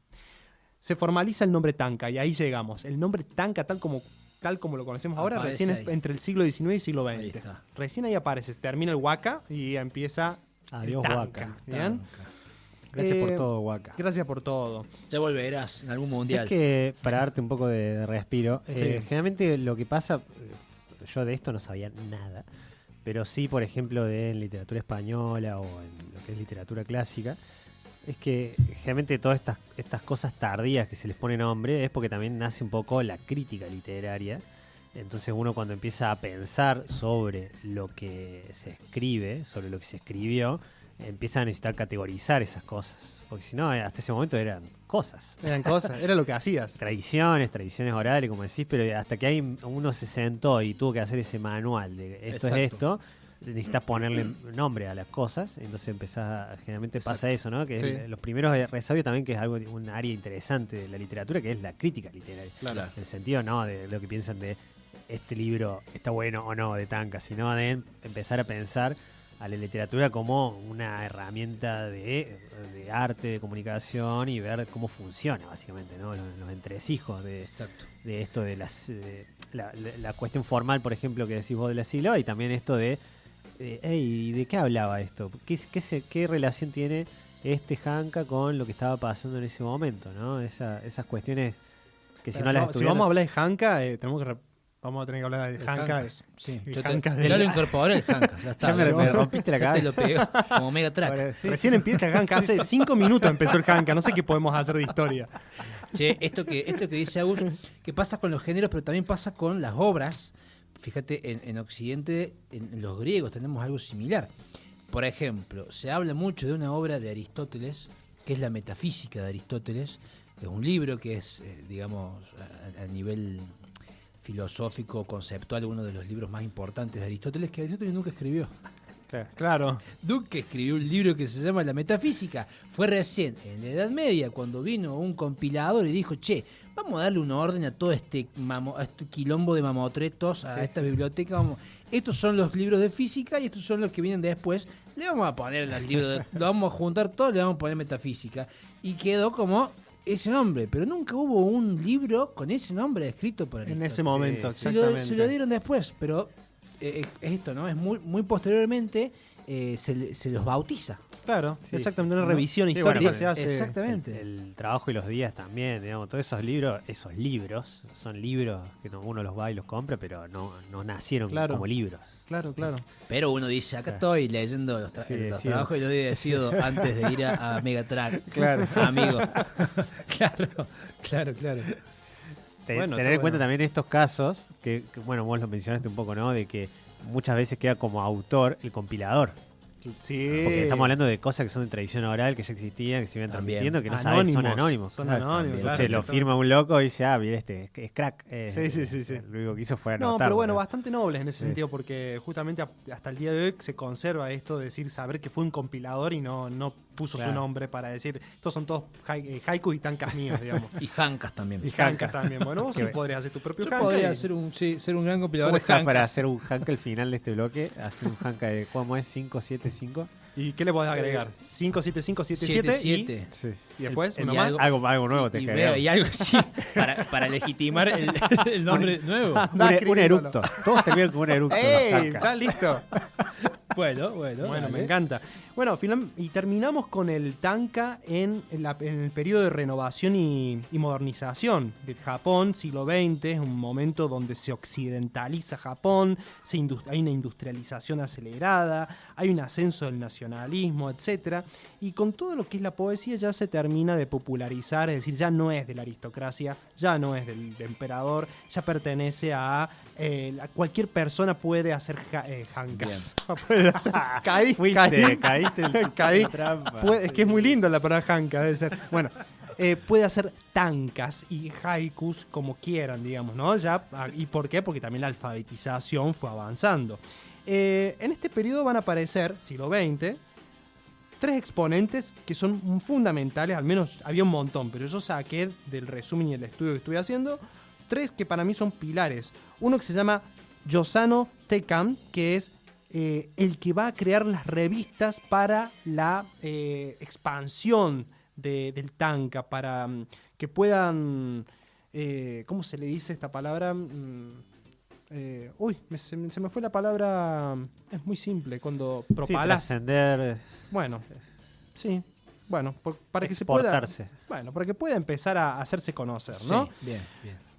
Se formaliza el nombre tanka, y ahí llegamos. El nombre tanka, tal como lo conocemos ahora, Aparece recién ahí. es entre el siglo XIX y siglo Ahí XX. está. Recién ahí aparece, se termina el waka y empieza Adiós, el tanka. Waka. ¿Bien? Gracias por Eh, todo, Waka. Gracias por todo. Ya volverás en algún Es mundial. que, para darte un poco de respiro, Sí. generalmente lo que pasa, yo de esto no sabía nada, pero sí, por ejemplo, de en literatura española o en lo que es literatura clásica, es que generalmente todas estas cosas tardías que se les pone nombre es porque también nace un poco la crítica literaria. Entonces uno, cuando empieza a pensar sobre lo que se escribe, sobre lo que se escribió, empieza a necesitar categorizar esas cosas. Porque si no, hasta ese momento eran cosas. Eran cosas, era lo que hacías. Tradiciones orales, como decís, pero hasta que ahí uno se sentó y tuvo que hacer ese manual de esto Exacto. es esto, necesitas ponerle nombre a las cosas, entonces generalmente pasa eso, ¿no? Que Sí. los primeros resabios también, que es algo, un área interesante de la literatura, que es la crítica literaria. Claro. En el sentido no de lo que piensan de este libro está bueno o no de tanka, sino de empezar a pensar a la literatura como una herramienta de arte, de comunicación, y ver cómo funciona básicamente, ¿no? Los entresijos Exacto. de esto de la cuestión formal, por ejemplo, que decís vos de la sílaba, y también esto de hey, ¿de qué hablaba esto? ¿Qué relación tiene este Hanka con lo que estaba pasando en ese momento, ¿no? Esas cuestiones que si no las Si estudiaras... vamos a hablar de Hanka, vamos a tener que hablar de Hanka. Sí, El yo Hanka ya lo incorporé el Hanka. Ya está. Ya me rompiste la Ya te cabeza. lo pegó como Mega Track. Ahora, sí, Recién empieza el Hanka, hace 5 minutos empezó el Hanka, no sé qué podemos hacer de historia. Che, esto que dice Agus, que pasa con los géneros, pero también pasa con las obras. fíjate, en Occidente, en los griegos tenemos algo similar. Por ejemplo, se habla mucho de una obra de Aristóteles, que es la Metafísica de Aristóteles. Es un libro que es, digamos, a nivel filosófico, conceptual, uno de los libros más importantes de Aristóteles, que Aristóteles nunca escribió. Claro. Nunca escribió un libro que se llama La Metafísica. Fue recién, en la Edad Media, cuando vino un compilador y dijo, che, vamos a darle un orden a todo a este quilombo de mamotretos, a esta biblioteca. Estos son los libros de física y estos son los que vienen después. Le vamos a poner los libros, lo vamos a juntar todos, le vamos a poner Metafísica. Y quedó como ese nombre, pero nunca hubo un libro con ese nombre escrito por Aristóteles. En ese momento, Se exactamente. lo dieron después, pero es esto, ¿no? Es muy posteriormente se los bautiza. Claro, Sí, exactamente, sí, una sí. revisión Sí, histórica bueno, se hace. Exactamente. El trabajo y los días también, digamos, todos esos libros son libros que uno los va y los compra, pero no nacieron Claro. como libros. Claro. Pero uno dice, acá estoy leyendo los Sí, sí. trabajos y lo he decidido antes de ir a Megatrack. Claro. Amigo. Claro. Bueno, Tener en está cuenta bueno. también estos casos, bueno, vos lo mencionaste un poco, ¿no? De que muchas veces queda como autor el compilador. Sí. Porque estamos hablando de cosas que son de tradición oral, que ya existían, que se iban También. transmitiendo, que no sabes, son anónimos. Son Claro. anónimos, también. claro, Entonces lo exactamente. firma un loco y dice, mira, es crack. Sí. Lo único que hizo fue No, anotarlo, pero bueno, ¿no? bastante nobles en ese Sí. sentido, porque justamente hasta el día de hoy se conserva esto de decir, saber que fue un compilador y no puso Claro. su nombre para decir, estos son todos haikus y tankas míos, digamos. Y Hancas también. Y Hankas también. Bueno, vos sí Qué- podrías hacer tu propio Yo Hanka. podría y- ser un gran compilador ¿Cómo de estás Hancas. para hacer un hanka al final de este bloque? Hacer un hanka de, ¿cómo es? 575. ¿Y qué le podés agregar? 57577 7. y después El- uno y más. Algo nuevo te Y, queda. y algo así, para legitimar el nombre nuevo. Anda, Un escribímoslo. eructo. Todos terminan con un eructo. en los ¡Ey! hankas. ¿Estás listo? Bueno, Bueno, dale. me encanta. Bueno, y terminamos con el tanka en el periodo de renovación y modernización del Japón, siglo XX, es un momento donde se occidentaliza Japón, hay una industrialización acelerada, hay un ascenso del nacionalismo, etc. Y con todo lo que es la poesía ya se termina de popularizar, es decir, ya no es de la aristocracia, ya no es del emperador, ya pertenece a cualquier persona puede hacer hankas. Puede hacer- caí. Caíste Caí. en trampa. Es que es muy lindo la palabra hanka, debe ser. Bueno, puede hacer tankas y haikus como quieran, digamos, ¿no? ¿Y por qué? Porque también la alfabetización fue avanzando. En este periodo van a aparecer, siglo XX, 3 exponentes que son fundamentales, al menos había un montón, pero yo saqué del resumen y el estudio que estuve haciendo, 3 que para mí son pilares. Uno que se llama Yosano Tekan, que es el que va a crear las revistas para la expansión del tanka, para que puedan, ¿cómo se le dice esta palabra? Se me fue la palabra, es muy simple, cuando Sí, propalas. trascender, Bueno, sí. Bueno, para que se pueda. exportarse. Bueno, para que pueda empezar a hacerse conocer, ¿no? Sí, bien.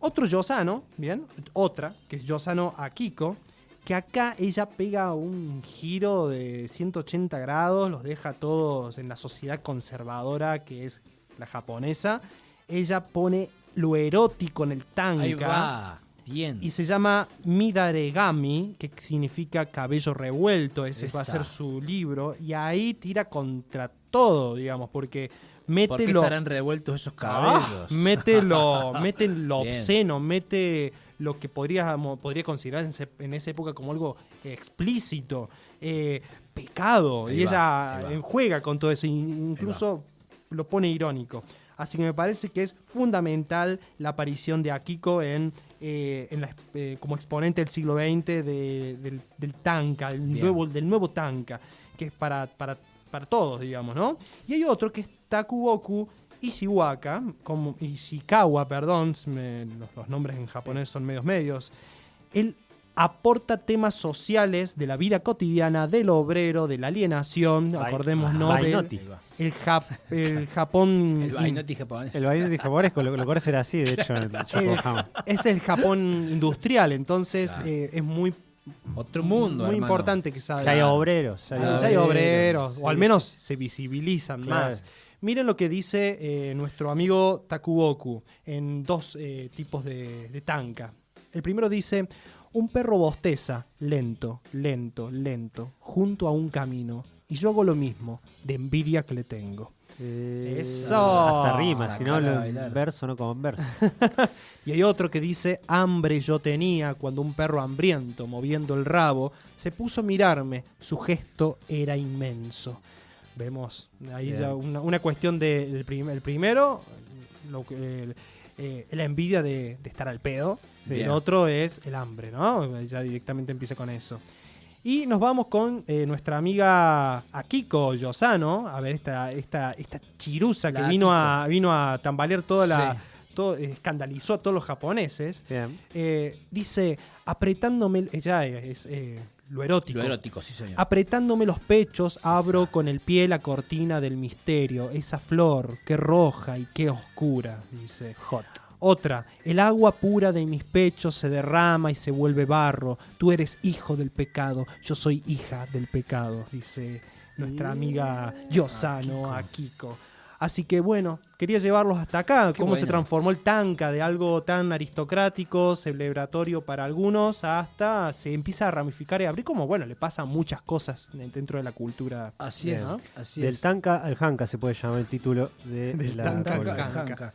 Otro Yosano, bien, otra, que es Yosano Akiko, que acá ella pega un giro de 180 grados, los deja todos en la sociedad conservadora que es la japonesa. Ella pone lo erótico en el tanka. Ahí va. Bien. Y se llama Midaregami, que significa cabello revuelto. Ese va a Esa. ser su libro. Y ahí tira contra todo, digamos, porque ¿Por mete qué lo, estarán revueltos esos cabellos? mete lo Bien. obsceno, mete lo que podría considerar en esa época como algo explícito, pecado. Ahí y va, ella ahí va. juega con todo eso, incluso lo pone irónico. Así que me parece que es fundamental la aparición de Akiko como exponente del siglo XX del tanka, del Bien. nuevo tanka, que es para todos, digamos, ¿no? Y hay otro que es Takuboku Ishikawa, perdón, los nombres en japonés son medios. Él aporta temas sociales de la vida cotidiana, del obrero, de la alienación, acordémonos Bainoti. el Japón. El Bainoti japonés. El baile de japonés lo corre ser así, de hecho, en Yokohama. Es el Japón industrial, entonces Claro. es muy Otro mundo, muy hermano. importante que sabe. Ya hay obreros. Ya hay obreros, o al menos se visibilizan Claro. más. Miren lo que dice nuestro amigo Takuboku en 2 tipos de tanka. El primero dice: Un perro bosteza, lento, lento, lento, junto a un camino. Y yo hago lo mismo, de envidia que le tengo. Eso. Hasta rima, si no, Sacala a bailar. verso no converso. Y hay otro que dice, hambre yo tenía cuando un perro hambriento, moviendo el rabo, se puso a mirarme, su gesto era inmenso. Vemos ahí Bien. ya una cuestión del el primero, la envidia de estar al pedo. Sí. El otro es el hambre, ¿no? Ya directamente empieza con eso. Y nos vamos con nuestra amiga Akiko Yosano, a ver esta chirusa que La vino a tambalear toda la... Sí. Escandalizó a todos los japoneses. Bien. Dice, apretándome... Ella es lo erótico. Lo erótico, sí, señor. Apretándome los pechos, abro con el pie la cortina del misterio. Esa flor, qué roja y qué oscura, dice. Hot. Otra, el agua pura de mis pechos se derrama y se vuelve barro. Tú eres hijo del pecado, yo soy hija del pecado, dice nuestra amiga Yosano Akiko. Así que bueno, quería llevarlos hasta acá, Qué cómo se bueno. transformó el tanka de algo tan aristocrático, celebratorio para algunos, hasta se empieza a ramificar y abrir, como bueno, le pasan muchas cosas dentro de la cultura. Así Bien. es, así Del es. tanka al hanka se puede llamar el título de Del la tanka al columna. hanka. Janka.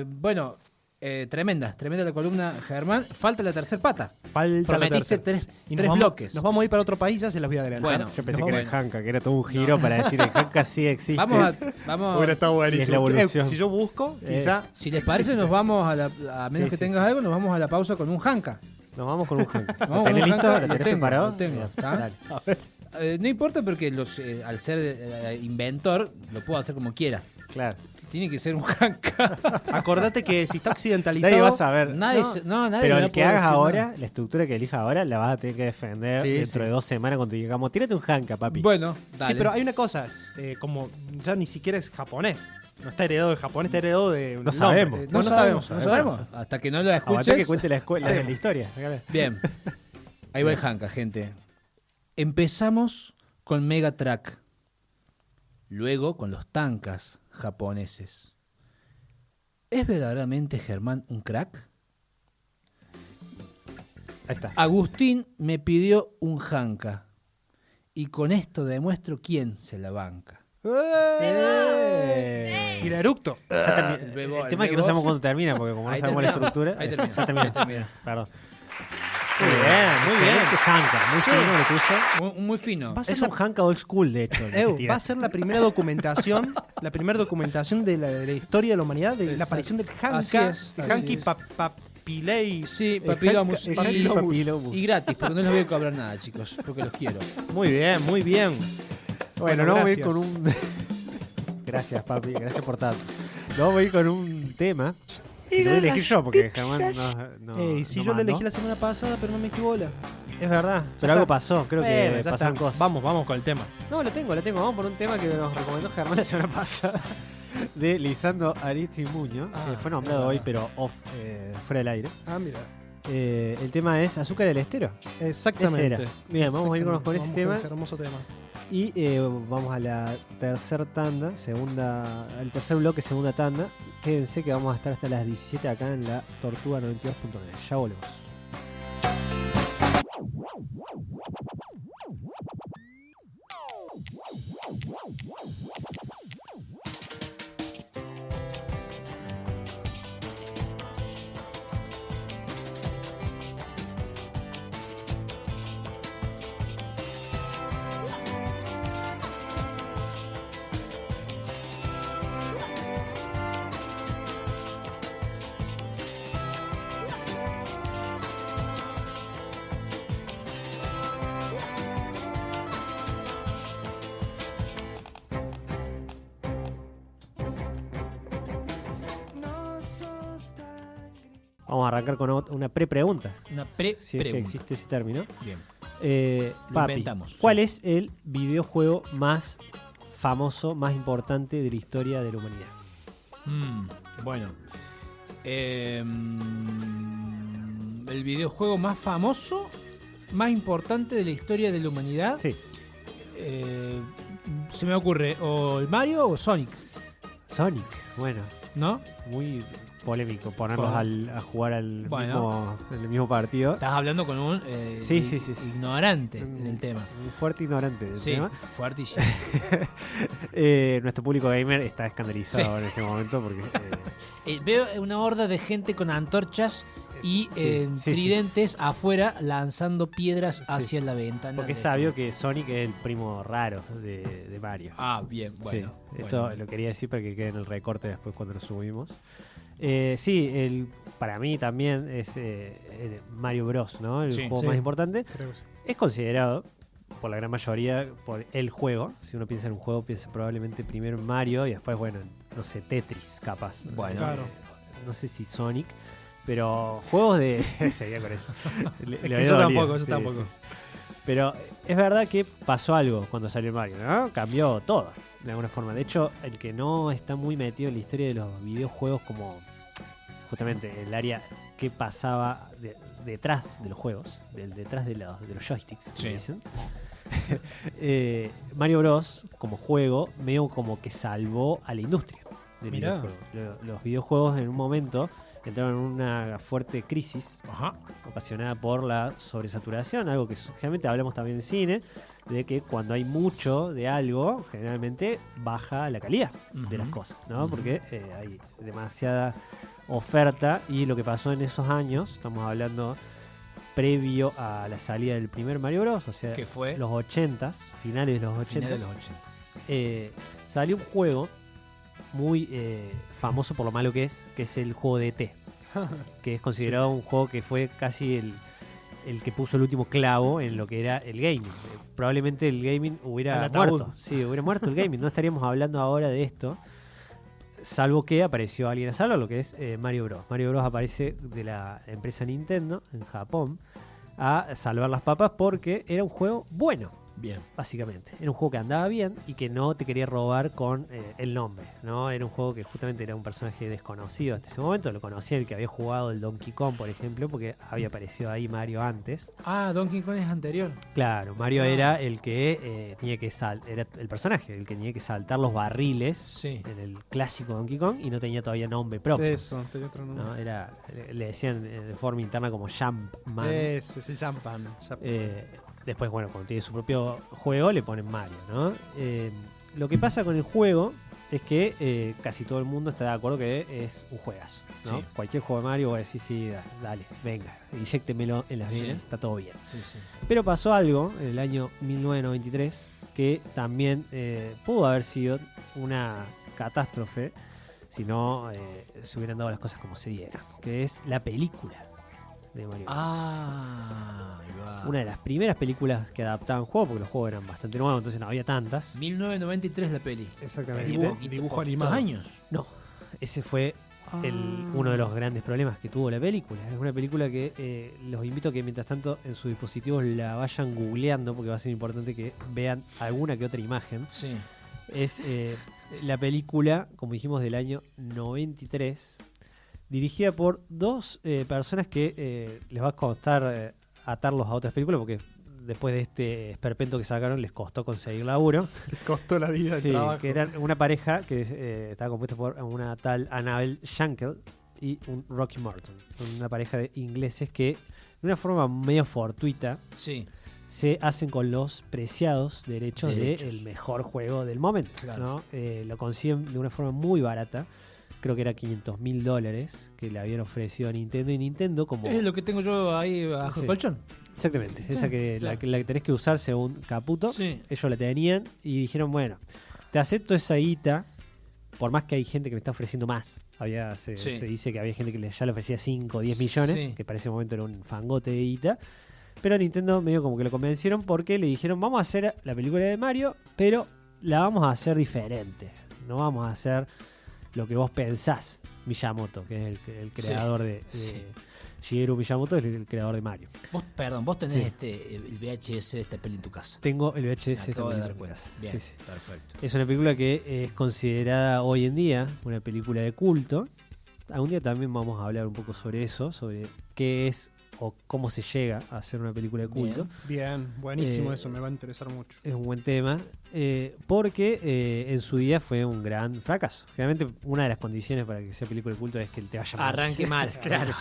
Bueno, tremenda la columna, Germán. Falta la tercer pata. Falta Prometiste la tercera. tres Y nos vamos- bloques. Nos vamos a ir para otro país, ya se las voy a adelantar. Bueno, Yo pensé Nos que era vamos- el hanka, que era todo un giro para decir el hanka sí existe. Vamos Hubiera estado buenísimo. Y es la evolución. Si yo busco, quizá... si les parece, nos vamos a menos Sí, que sí, tengas sí. algo, nos vamos a la pausa con un Hanka. Nos vamos con un hanka. Vamos ¿Lo con tenés un listo? hanka, ¿Lo lo tenés tengo, preparado? lo tengo, Bien, ¿está? dale. No importa porque al ser inventor, lo puedo hacer como quiera. Claro. Tiene que ser un Hanka. Acordate que si está occidentalizado... Nadie va a saber. Nadie, No, nadie Pero me va el a que poder hagas decir ahora, nada. la estructura que elijas ahora, la vas a tener que defender Sí, dentro sí. de 2 semanas cuando te digamos, tírate un hanka, papi. Bueno, dale. Sí, pero hay una cosa, como ya ni siquiera es japonés. No está heredado de japonés, está heredado de un No nombre. sabemos. No sabemos. sabemos. Hasta que no lo Aguantá escuches. que cuente la escuela de la historia. Bien. Ahí va el Hanka, gente. Empezamos con Megatrack. Luego con los tankas japoneses. ¿Es verdaderamente Germán un crack? Ahí está. Agustín me pidió un Hanka. Y con esto demuestro quién se la banca. ¡Eh! Y el eructo. El El tema es que no sabemos cuándo termina, porque como no Ahí sabemos la termina. estructura. Ahí termina. Ya termina. Ahí termina. Perdón. Muy bien, muy bien. Excelente hanka, muy Sí. fino lo tuyo. Muy fino. Va a ser Es un hanka old school, de hecho. el que Va a tiraste. ser la primera documentación, de la historia de la humanidad, de la Exacto. aparición del Así Hanka, es, el así Hanki es. Papilei. Sí, papilomus. El Hanka Y, Papilomus. y gratis, porque no les voy a cobrar nada, chicos, porque los quiero. Muy bien, muy bien. Bueno, Bueno, no vamos a ir gracias. con un. Gracias, papi. Gracias por tanto. No vamos a ir con un tema. Que lo voy a elegir yo, porque Germán no. Si no yo lo mandó. elegí la semana pasada, pero no me equivocó. Es verdad. Pero algo pasó. Creo Bueno, que ya pasaron está. cosas. Vamos con el tema. No, lo tengo. Vamos por un tema que nos recomendó Germán la semana pasada. De Lisandro Aristimuño. Ah, Que fue nombrado hoy, pero fuera del aire. Ah, mira. El tema es Azúcar del Estero. Exactamente. Ese era. Bien, vamos a irnos con ese Vamos tema. ese hermoso tema. Y vamos a la tercera tanda, al tercer bloque, segunda tanda. Quédense que vamos a estar hasta las 17 acá en la Tortuga 92.9. Ya volvemos. Vamos a arrancar con una pre-pregunta, Una si es que pre-pregunta. existe ese término. Bien. Lo Papi, inventamos, ¿cuál sí. es el videojuego más famoso, más importante de la historia de la humanidad? Bueno. El videojuego más famoso, más importante de la historia de la humanidad. Sí, Se me ocurre o el Mario o Sonic, Sonic. Bueno, ¿no? muy polémico ponerlos a jugar en el mismo partido. Estás hablando con un Sí. ignorante en el tema. Un fuerte ignorante del Sí, tema. fuertísimo. Nuestro público gamer está escandalizado en este momento porque... Veo una horda de gente con antorchas y sí. tridentes afuera lanzando piedras Sí. hacia la ventana. Porque es sabio que Sonic es el primo raro de Mario. Ah, bien, bueno. Sí, esto lo quería decir para que quede en el recorte después cuando lo subimos. Para mí también es Mario Bros, ¿no? El juego Sí. más importante. Creo que sí. Es considerado por la gran mayoría por el juego. Si uno piensa en un juego, piensa probablemente primero en Mario y después, bueno, no sé, Tetris, capaz. Bueno. Claro. No sé si Sonic, pero juegos de... Seguía con eso. Yo tampoco. Pero es verdad que pasó algo cuando salió Mario, ¿no? Cambió todo, de alguna forma. De hecho, el que no está muy metido en la historia de los videojuegos como justamente el área que pasaba detrás de los juegos, detrás de los joysticks, Sí. que dicen. Mario Bros. Como juego, medio como que salvó a la industria de Mirá. videojuegos. Los videojuegos en un momento entraron en una fuerte crisis Ajá. ocasionada por la sobresaturación, algo que generalmente hablamos también en cine, de que cuando hay mucho de algo, generalmente baja la calidad de las cosas, ¿no? Porque hay demasiada oferta y lo que pasó en esos años, estamos hablando previo a la salida del primer Mario Bros, o sea, ¿Qué fue? los 80s, finales de los 80s, Finales de los 80. salió un juego muy famoso por lo malo que es el juego de E.T., que es considerado un juego que fue casi el que puso el último clavo en lo que era el gaming. Probablemente el gaming hubiera Al ataúd. muerto. Sí, hubiera muerto el gaming. No estaríamos hablando ahora de esto, salvo que apareció alguien a salvo, lo que es Mario Bros. Mario Bros aparece de la empresa Nintendo en Japón a salvar las papas porque era un juego bueno. Bien. Básicamente, era un juego que andaba bien y que no te quería robar con el nombre, ¿no? Era un juego que justamente era un personaje desconocido hasta ese momento. Lo conocía el que había jugado el Donkey Kong, por ejemplo, porque había aparecido ahí Mario antes. Ah, Donkey Kong es anterior. Claro, Mario era el que tenía que era el personaje, el que tenía que saltar los barriles Sí. en el clásico Donkey Kong y no tenía todavía nombre propio. Eso, tenía otro nombre. ¿No? Le decían de forma interna como Jumpman. Ese es el Jampan. Después, bueno, cuando tiene su propio juego, le ponen Mario, ¿no? Lo que pasa con el juego es que casi todo el mundo está de acuerdo que es un juegazo, ¿no? Sí. Cualquier juego de Mario va a decir, sí, dale, venga, inyéctemelo en las Sí. venas, está todo bien. Sí, sí. Pero pasó algo en el año 1993 que también pudo haber sido una catástrofe si no se hubieran dado las cosas como se dieran, que es la película de Mario Bros. Ahí va. Una de las primeras películas que adaptaban juegos, porque los juegos eran bastante nuevos, entonces no había tantas. 1993 la peli. Exactamente. Dibujo Dibujo animado. años. No, ese fue uno de los grandes problemas que tuvo la película. Es una película que los invito a que mientras tanto en sus dispositivos la vayan googleando, porque va a ser importante que vean alguna que otra imagen. Sí. Es la película, como dijimos, del año 93, dirigida por dos personas que les va a costar atarlos a otras películas, porque después de este esperpento que sacaron les costó conseguir laburo. Les costó la vida el Sí, trabajo. que eran una pareja que estaba compuesta por una tal Annabelle Shankel y un Rocky Morton. Una pareja de ingleses que, de una forma medio fortuita, Sí. se hacen con los preciados derechos Derechos. del mejor juego del momento. Claro. ¿no? Lo consiguen de una forma muy barata. Creo que era $500,000 que le habían ofrecido a Nintendo. Y Nintendo, como. Es lo que tengo yo ahí bajo Sí. el colchón. Exactamente, esa que claro. la que tenés que usar según Caputo. Sí. Ellos la tenían y dijeron, bueno, te acepto esa guita, por más que hay gente que me está ofreciendo más. Se dice que había gente que ya le ofrecía 5 o 10 millones, Sí. que para ese momento era un fangote de guita. Pero Nintendo medio como que lo convencieron porque le dijeron, vamos a hacer la película de Mario, pero la vamos a hacer diferente. No vamos a hacer lo que vos pensás. Miyamoto, que es el creador de Shigeru Miyamoto, es el creador de Mario. Vos tenés Sí. el VHS de esta peli en tu casa. Tengo el VHS Me acabo de también dar en cuenta. casa. Bien, Sí, sí. perfecto. Es una película que es considerada hoy en día una película de culto. Algún día también vamos a hablar un poco sobre eso, sobre qué es o cómo se llega a hacer una película de culto. Bien, buenísimo Eh, eso, me va a interesar mucho. Es un buen tema, porque en su día fue un gran fracaso. Generalmente una de las condiciones para que sea película de culto es que te vaya mal. Arranque mal, claro.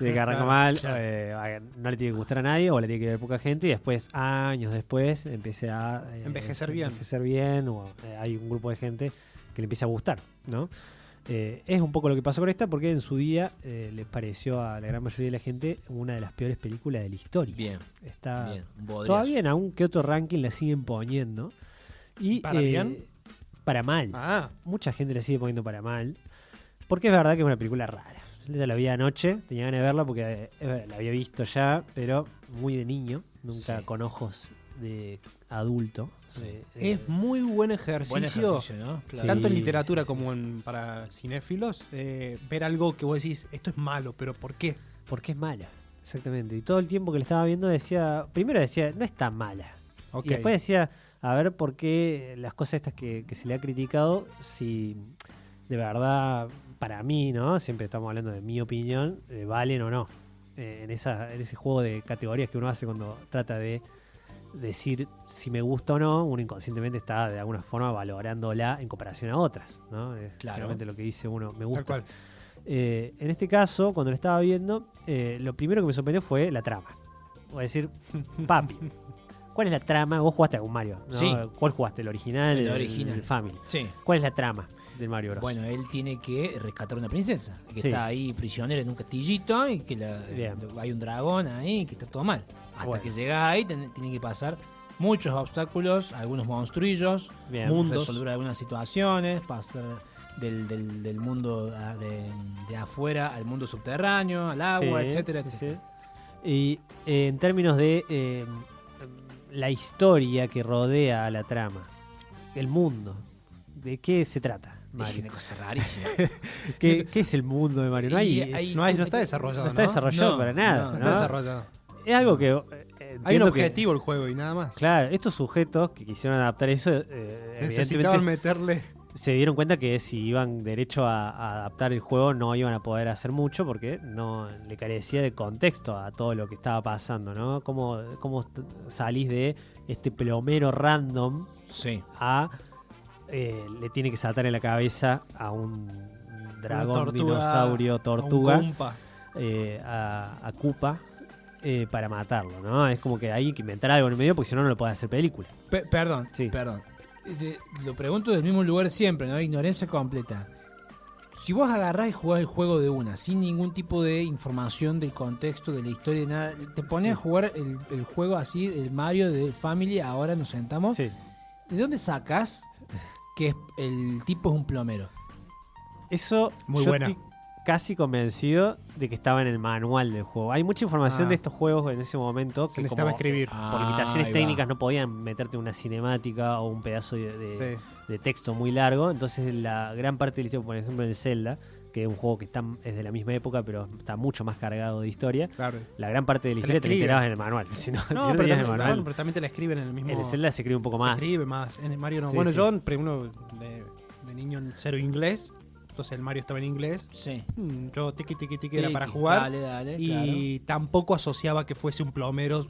De que arranca Claro, mal, claro. no le tiene que gustar a nadie o le tiene que ver poca gente y después, años después, empiece a Envejecer bien. envejecer bien o hay un grupo de gente que le empieza a gustar, ¿no? Es un poco lo que pasó con esta porque en su día les pareció a la gran mayoría de la gente una de las peores películas de la historia. Bien, Está bien. Un bodriazo. todavía en algún que otro ranking la siguen poniendo. Y, ¿Para bien? Para mal. Ah, Mucha gente la sigue poniendo para mal. Porque es verdad que es una película rara. Yo la vi anoche, tenía ganas de verla porque la había visto ya, pero muy de niño, nunca Sí. con ojos de adulto. es muy buen Buen ejercicio. ejercicio, ¿no? Sí. Tanto en literatura sí, como para cinéfilos, ver algo que vos decís, esto es malo, pero ¿por qué? Porque es mala, exactamente. Y todo el tiempo que la estaba viendo primero decía, no es tan mala. Ok. Y después decía, a ver por qué las cosas estas que se le ha criticado, si de verdad, para mí, ¿no? Siempre estamos hablando de mi opinión, valen o no. En ese juego de categorías que uno hace cuando trata de decir si me gusta o no, uno inconscientemente está de alguna forma valorándola en comparación a otras, ¿no? Es Claro. realmente lo que dice uno, me Tal gusta. cual. En este caso, cuando lo estaba viendo, lo primero que me sorprendió fue la trama. Voy a decir, papi, ¿cuál es la trama? Vos jugaste algún Mario, ¿no? Sí. ¿Cuál jugaste? ¿El original? El original. El Family. Sí. ¿Cuál es la trama del Mario Bros? Bueno, él tiene que rescatar una princesa que Sí. está ahí prisionera en un castillito y que Bien. hay un dragón ahí que está todo mal. Hasta Bueno. que llega ahí tiene que pasar muchos obstáculos, algunos monstruillos, Bien. Mundos. resolver algunas situaciones, pasar del mundo de afuera al mundo subterráneo, al agua, Sí, etcétera, sí, etcétera. sí. Y en términos de la historia que rodea a la trama, el mundo, ¿de qué se trata, Es Mario? una cosa rarísima. ¿Qué es el mundo de Mario? No, No está desarrollado, no está desarrollado No, para nada. no, No ¿no? está desarrollado. Es algo que... Hay un entiendo que- objetivo el juego y nada más. Claro, estos sujetos que quisieron adaptar eso, Necesitaban evidentemente meterle. se dieron cuenta que si iban derecho a adaptar el juego no iban a poder hacer mucho porque no le carecía de contexto a todo lo que estaba pasando, ¿no? ¿Cómo salís de este plomero random Sí. a le tiene que saltar en la cabeza a un dragón, dinosaurio, tortuga, a Koopa para matarlo, ¿no? Es como que hay que inventar algo en el medio porque si no, no lo puede hacer película. Perdón, Sí. perdón. Lo pregunto del mismo lugar siempre, ¿no? Ignorancia completa. Si vos agarrás y jugás el juego de una, sin ningún tipo de información del contexto, de la historia, de nada, te pones a jugar el juego así, el Mario del Family, ahora nos sentamos. Sí. ¿De dónde sacás que el tipo es un plomero? Eso Muy yo buena. estoy casi convencido de que estaba en el manual del juego. Hay mucha información Ah. de estos juegos en ese momento Se que necesitaba como escribir. por Ah, limitaciones ahí va. técnicas no podían meterte una cinemática o un pedazo Sí. de texto muy largo. Entonces la gran parte de la historia, por ejemplo en el Zelda, que es un juego que es de la misma época pero está mucho más cargado de historia, Claro. la gran parte de la Te la historia te la escriben. enterabas en el manual. Si no, si No, no pero, tenías el también, manual, bueno, pero también te la escriben en el mismo. en el Zelda se escribe un poco se más. escribe más. En el Mario no. Sí, Bueno, sí. yo, primero de niño en cero inglés. Entonces el Mario estaba en inglés. Sí. Yo tiki tiki tiki era para jugar. Dale, Y tampoco asociaba que fuese un plomero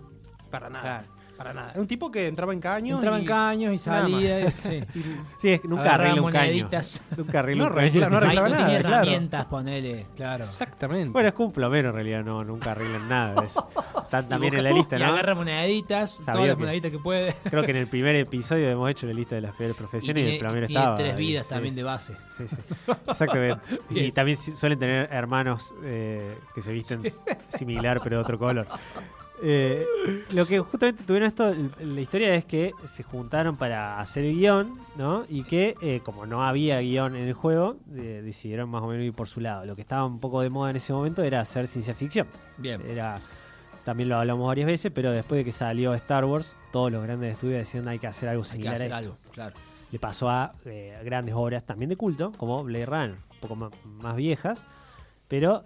para nada. Claro. Para nada. Es un tipo que entraba en caños. Entraba en caños y nada más. salía. Sí. Sí, es que nunca Agarraba arregla un caño. moneditas. Nunca arregla No un caño. arregla, no arregla. No nada, tenía claro. herramientas, ponele, claro. Exactamente. Bueno, es como un plomero en realidad, no, nunca arreglan nada de eso. Están también Y en la busca- lista, y ¿no? agarra moneditas, Sabía todas las que- moneditas que puede. Creo que en el primer episodio hemos hecho la lista de las peores profesiones y, el plomero tiene estaba. 3 ahí, vidas sí, también sí. de base. Sí, sí. Exactamente. y Bien. también suelen tener hermanos que se visten similar pero de otro color. Lo que justamente tuvieron la historia es que se juntaron para hacer el guión, ¿no? Y que como no había guión en el juego, decidieron más o menos ir por su lado. Lo que estaba un poco de moda en ese momento era hacer ciencia ficción. Bien. También lo hablamos varias veces, pero después de que salió Star Wars, todos los grandes estudios decían hay que hacer algo Hay que similar a hacer esto. algo, claro. Le pasó a grandes obras también de culto, como Blade Runner, un poco más viejas, pero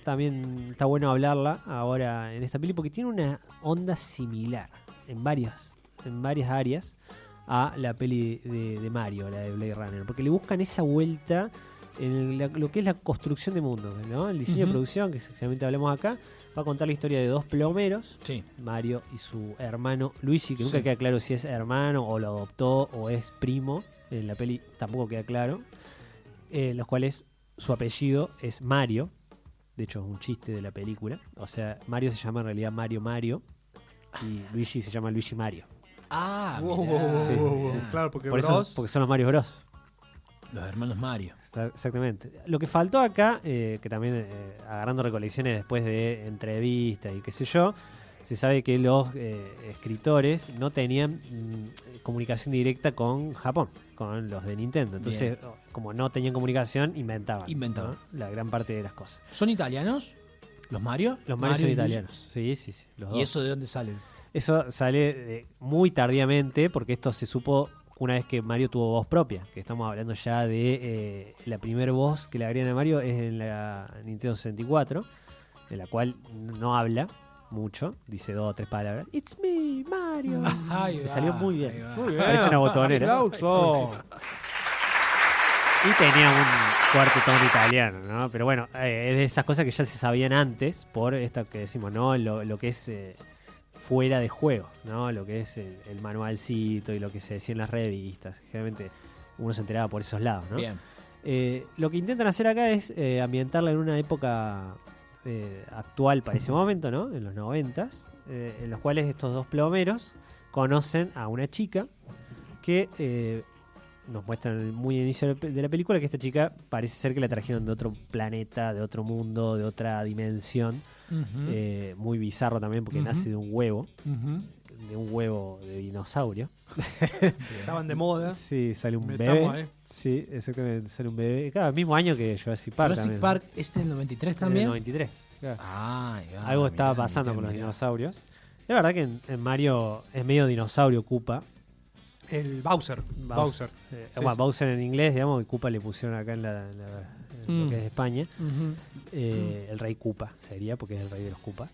también está bueno hablarla ahora en esta peli porque tiene una onda similar en varias áreas a la peli de Mario, la de Blade Runner, porque le buscan esa vuelta lo que es la construcción de mundo, ¿no? El diseño de Ujú. producción, que generalmente hablamos acá, va a contar la historia de dos plomeros, Sí. Mario y su hermano Luigi, que nunca Sí. queda claro si es hermano o lo adoptó o es primo. En la peli tampoco queda claro. Los cuales su apellido es Mario. De hecho, es un chiste de la película. O sea, Mario se llama en realidad Mario Mario y Luigi se llama Luigi Mario. Ah, Wow, mirá. wow, wow, Sí, wow, wow. sí, sí. Claro, porque Por eso, Bros. porque son los Mario Bros. Los hermanos Mario. Exactamente. Lo que faltó acá, que también agarrando recolecciones después de entrevistas y qué sé yo, se sabe que los escritores no tenían comunicación directa con Japón, con los de Nintendo. Entonces, como no tenían comunicación, inventaban. Inventaban. ¿no? La gran parte de las cosas. ¿Son italianos? ¿Los Mario? Los Mario son y Luigi. italianos. Sí, sí, sí. Los ¿Y dos. eso de dónde salen? Eso sale muy tardíamente, porque esto se supo una vez que Mario tuvo voz propia, que estamos hablando ya de la primer voz que le agregan a Mario es en la Nintendo 64, en la cual no habla mucho, dice 2 o 3 palabras. It's me, Mario. Ahí Me va, salió muy ahí bien. va. Muy bien. Parece una botonera. Aplauso. Y tenía un fuerte tono italiano, ¿no? Pero bueno, es de esas cosas que ya se sabían antes, por esto que decimos, ¿no? Lo que es fuera de juego, ¿no? Lo que es el manualcito y lo que se decía en las revistas. Generalmente uno se enteraba por esos lados, ¿no? Bien. Lo que intentan hacer acá es ambientarla en una época actual para ese momento, ¿no? En los 90s, en los cuales estos dos plomeros conocen a una chica que nos muestran muy al inicio de la película que esta chica parece ser que la trajeron de otro planeta, de otro mundo, de otra dimensión. Muy bizarro también porque Ujú. nace de un huevo Ujú. de dinosaurio. Estaban de moda. Sí, sale un Metamos bebé. ahí. Sí, exactamente, sale un bebé. Claro, el mismo año que Jurassic Park. Jurassic también. Park es del 93 Del también. 93. Claro. Ah, ahí va, Algo estaba mirá, pasando mirá, con los mirá. dinosaurios. Es verdad que en Mario es medio dinosaurio Koopa. El Bowser. Bowser. Sí, Bueno, sí. Bowser en inglés, digamos, y Koopa le pusieron acá en lo Mm. que es España. Ujú. El rey Koopa sería, porque es el rey de los Koopa.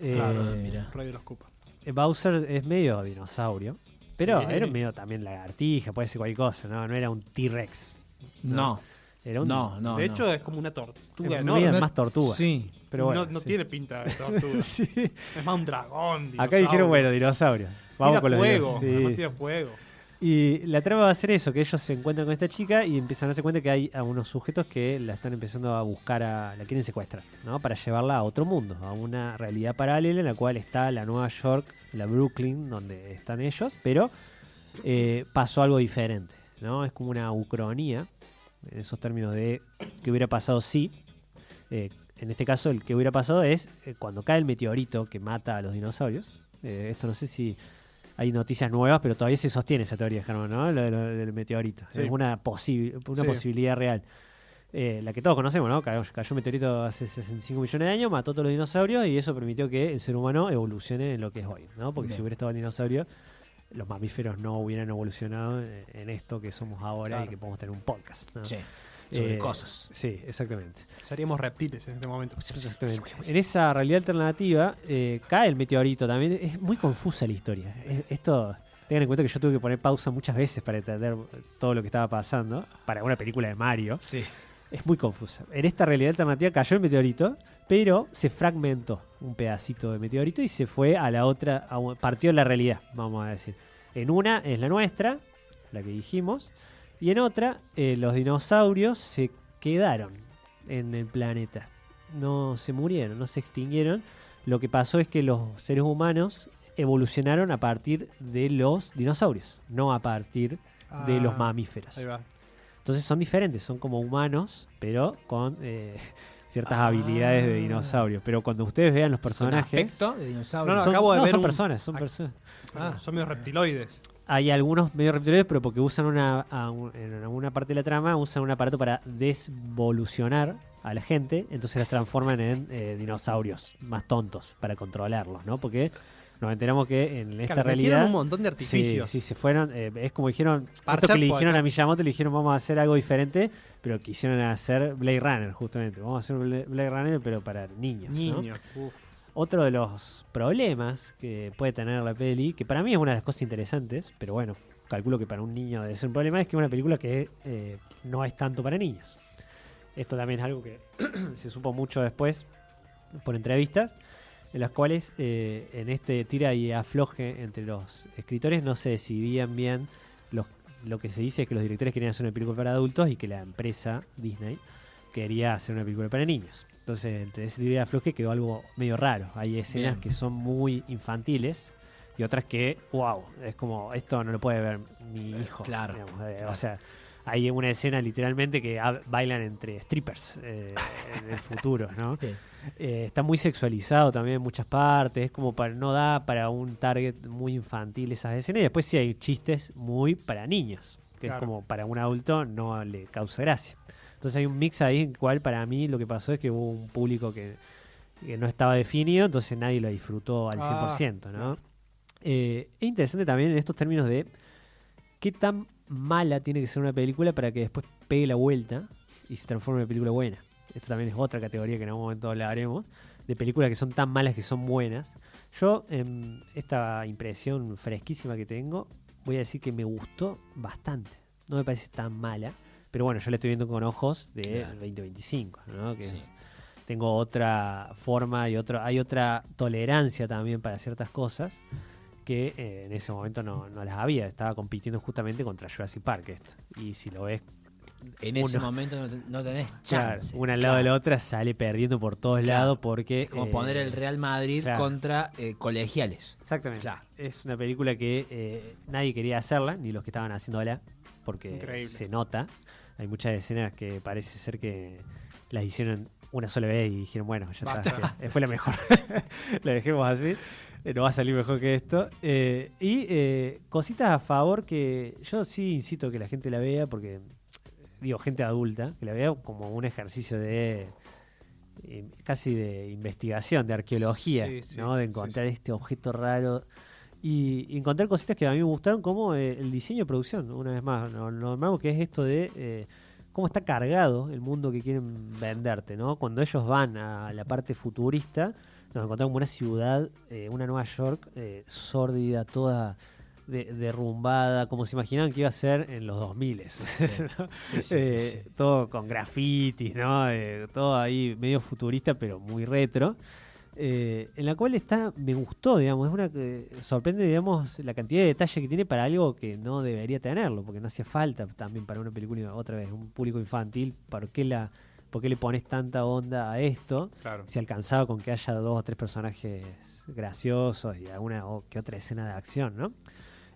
Claro, mirá. Rey de los Koopa. Bowser es medio dinosaurio, pero Sí. era medio también lagartija, puede ser cualquier cosa, ¿no? No era un T-Rex. No, Era un, no, no. de no. hecho, es como una tortuga es enorme. más tortuga. Sí. Pero bueno, no sí. tiene pinta de tortuga. Sí. Es más un dragón. Acá dinosaurio. dijeron, bueno, dinosaurios. Vamos Tira con los fuego. dinosaurios. Además Sí. tira fuego. Y la trama va a ser eso, que ellos se encuentran con esta chica y empiezan a darse cuenta que hay algunos sujetos que la están empezando a buscar, la quieren secuestrar, ¿no? Para llevarla a otro mundo, a una realidad paralela en la cual está la Nueva York, la Brooklyn, donde están ellos, pero pasó algo diferente, ¿no? Es como una ucronía, en esos términos de qué hubiera pasado si. En este caso, el que hubiera pasado es cuando cae el meteorito que mata a los dinosaurios. Esto no sé si hay noticias nuevas, pero todavía se sostiene esa teoría, Germán, ¿no? Lo del meteorito. Sí. Es una Sí. posibilidad real. La que todos conocemos, ¿no? Cayó un meteorito hace 65 millones de años, mató a todos los dinosaurios y eso permitió que el ser humano evolucione en lo que es hoy, ¿no? Porque Bien. si hubiera estado el dinosaurio, los mamíferos no hubieran evolucionado en esto que somos ahora y Claro. que podemos tener un podcast, ¿no? Sí. Sobre cosas. Sí, exactamente. Seríamos reptiles en este momento. Exactamente. En esa realidad alternativa cae el meteorito también. Es muy confusa la historia. Esto, tengan en cuenta que yo tuve que poner pausa muchas veces para entender todo lo que estaba pasando. Para una película de Mario. Sí. Es muy confusa. En esta realidad alternativa cayó el meteorito, pero se fragmentó un pedacito de meteorito y se fue a la otra, partió la realidad, vamos a decir. En una es la nuestra, la que dijimos, y en otra los dinosaurios se quedaron en el planeta. No se murieron, no se extinguieron. Lo que pasó es que los seres humanos evolucionaron a partir de los dinosaurios, no a partir de los mamíferos. Ahí va. Entonces son diferentes, son como humanos, pero con ciertas habilidades de dinosaurios. Pero cuando ustedes vean los ¿Con personajes... aspecto de dinosaurio? No, son, acabo de ver son un- personas, son ac- personas. Son medio reptiloides. Hay algunos medio reptiloides, pero porque usan en alguna parte de la trama, usan un aparato para desvolucionar a la gente, entonces las transforman en dinosaurios más tontos para controlarlos, ¿no? Porque nos enteramos que en esta Claro, metieron realidad... un montón de artificios. Sí, se fueron. Es como dijeron. Parchar Esto que le por dijeron acá. a Miyamoto, le dijeron vamos a hacer algo diferente, pero quisieron hacer Blade Runner, justamente. Vamos a hacer Blade Runner, pero para niños. ¿no? Niños. Uf. Otro de los problemas que puede tener la peli, que para mí es una de las cosas interesantes, pero bueno, calculo que para un niño debe ser un problema, es que es una película que no es tanto para niños. Esto también es algo que se supo mucho después por entrevistas, en las cuales en este tira y afloje entre los escritores no se decidían bien. Lo que se dice es que los directores querían hacer una película para adultos y que la empresa Disney quería hacer una película para niños. Entonces, entre ese tira y afloje quedó algo medio raro. Hay escenas Bien. que son muy infantiles y otras que, wow, es como, esto no lo puede ver mi hijo. Claro, digamos, claro. O sea, hay una escena literalmente que bailan entre strippers en el futuro, ¿no? Sí. Está muy sexualizado también en muchas partes, es como no da para un target muy infantil esas escenas, y después sí hay chistes muy para niños, que Claro. es como para un adulto no le causa gracia. Entonces hay un mix ahí en el cual para mí lo que pasó es que hubo un público que no estaba definido, entonces nadie lo disfrutó al 100%, ¿no? Es interesante también en estos términos de qué tan mala tiene que ser una película para que después pegue la vuelta y se transforme en una película buena. Esto también es otra categoría que en algún momento hablaremos, de películas que son tan malas que son buenas. Yo, en esta impresión fresquísima que tengo, voy a decir que me gustó bastante. No me parece tan mala, pero bueno, yo la estoy viendo con ojos de Claro. 2025, ¿no? Que Sí. tengo otra forma y hay otra tolerancia también para ciertas cosas que en ese momento no las había. Estaba compitiendo justamente contra Jurassic Park esto. Y si lo ves, En ese Uno. momento no tenés claro, chance. una al lado de la otra sale perdiendo por todos Claro. lados porque... Es como poner el Real Madrid claro. contra colegiales. Exactamente. Claro. Es una película que nadie quería hacerla, ni los que estaban haciéndola, porque Increíble. se nota. Hay muchas escenas que parece ser que las hicieron una sola vez y dijeron, bueno, ya Basta. está, fue la mejor. La dejemos así, no va a salir mejor que esto. Cositas a favor que yo sí incito que la gente la vea, porque digo, gente adulta, que la vea como un ejercicio de casi de investigación, de arqueología, Sí, sí, ¿no? De sí, encontrar este objeto raro y encontrar cositas que a mí me gustaron, como el diseño de producción, una vez más. Lo normal que es esto de cómo está cargado el mundo que quieren venderte, ¿no? Cuando ellos van a la parte futurista, nos encontramos una ciudad, una Nueva York sórdida, toda derrumbada, como se imaginaban que iba a ser en los 2000, ¿no? Sí. Todo con grafitis, ¿no? Todo ahí medio futurista, pero muy retro. En la cual me gustó, digamos, es una que sorprende, digamos, la cantidad de detalle que tiene para algo que no debería tenerlo, porque no hacía falta también para una película, otra vez, un público infantil. ¿Por qué le pones tanta onda a esto? Claro. Se alcanzaba con que haya 2 o 3 personajes graciosos y alguna que otra escena de acción, ¿no?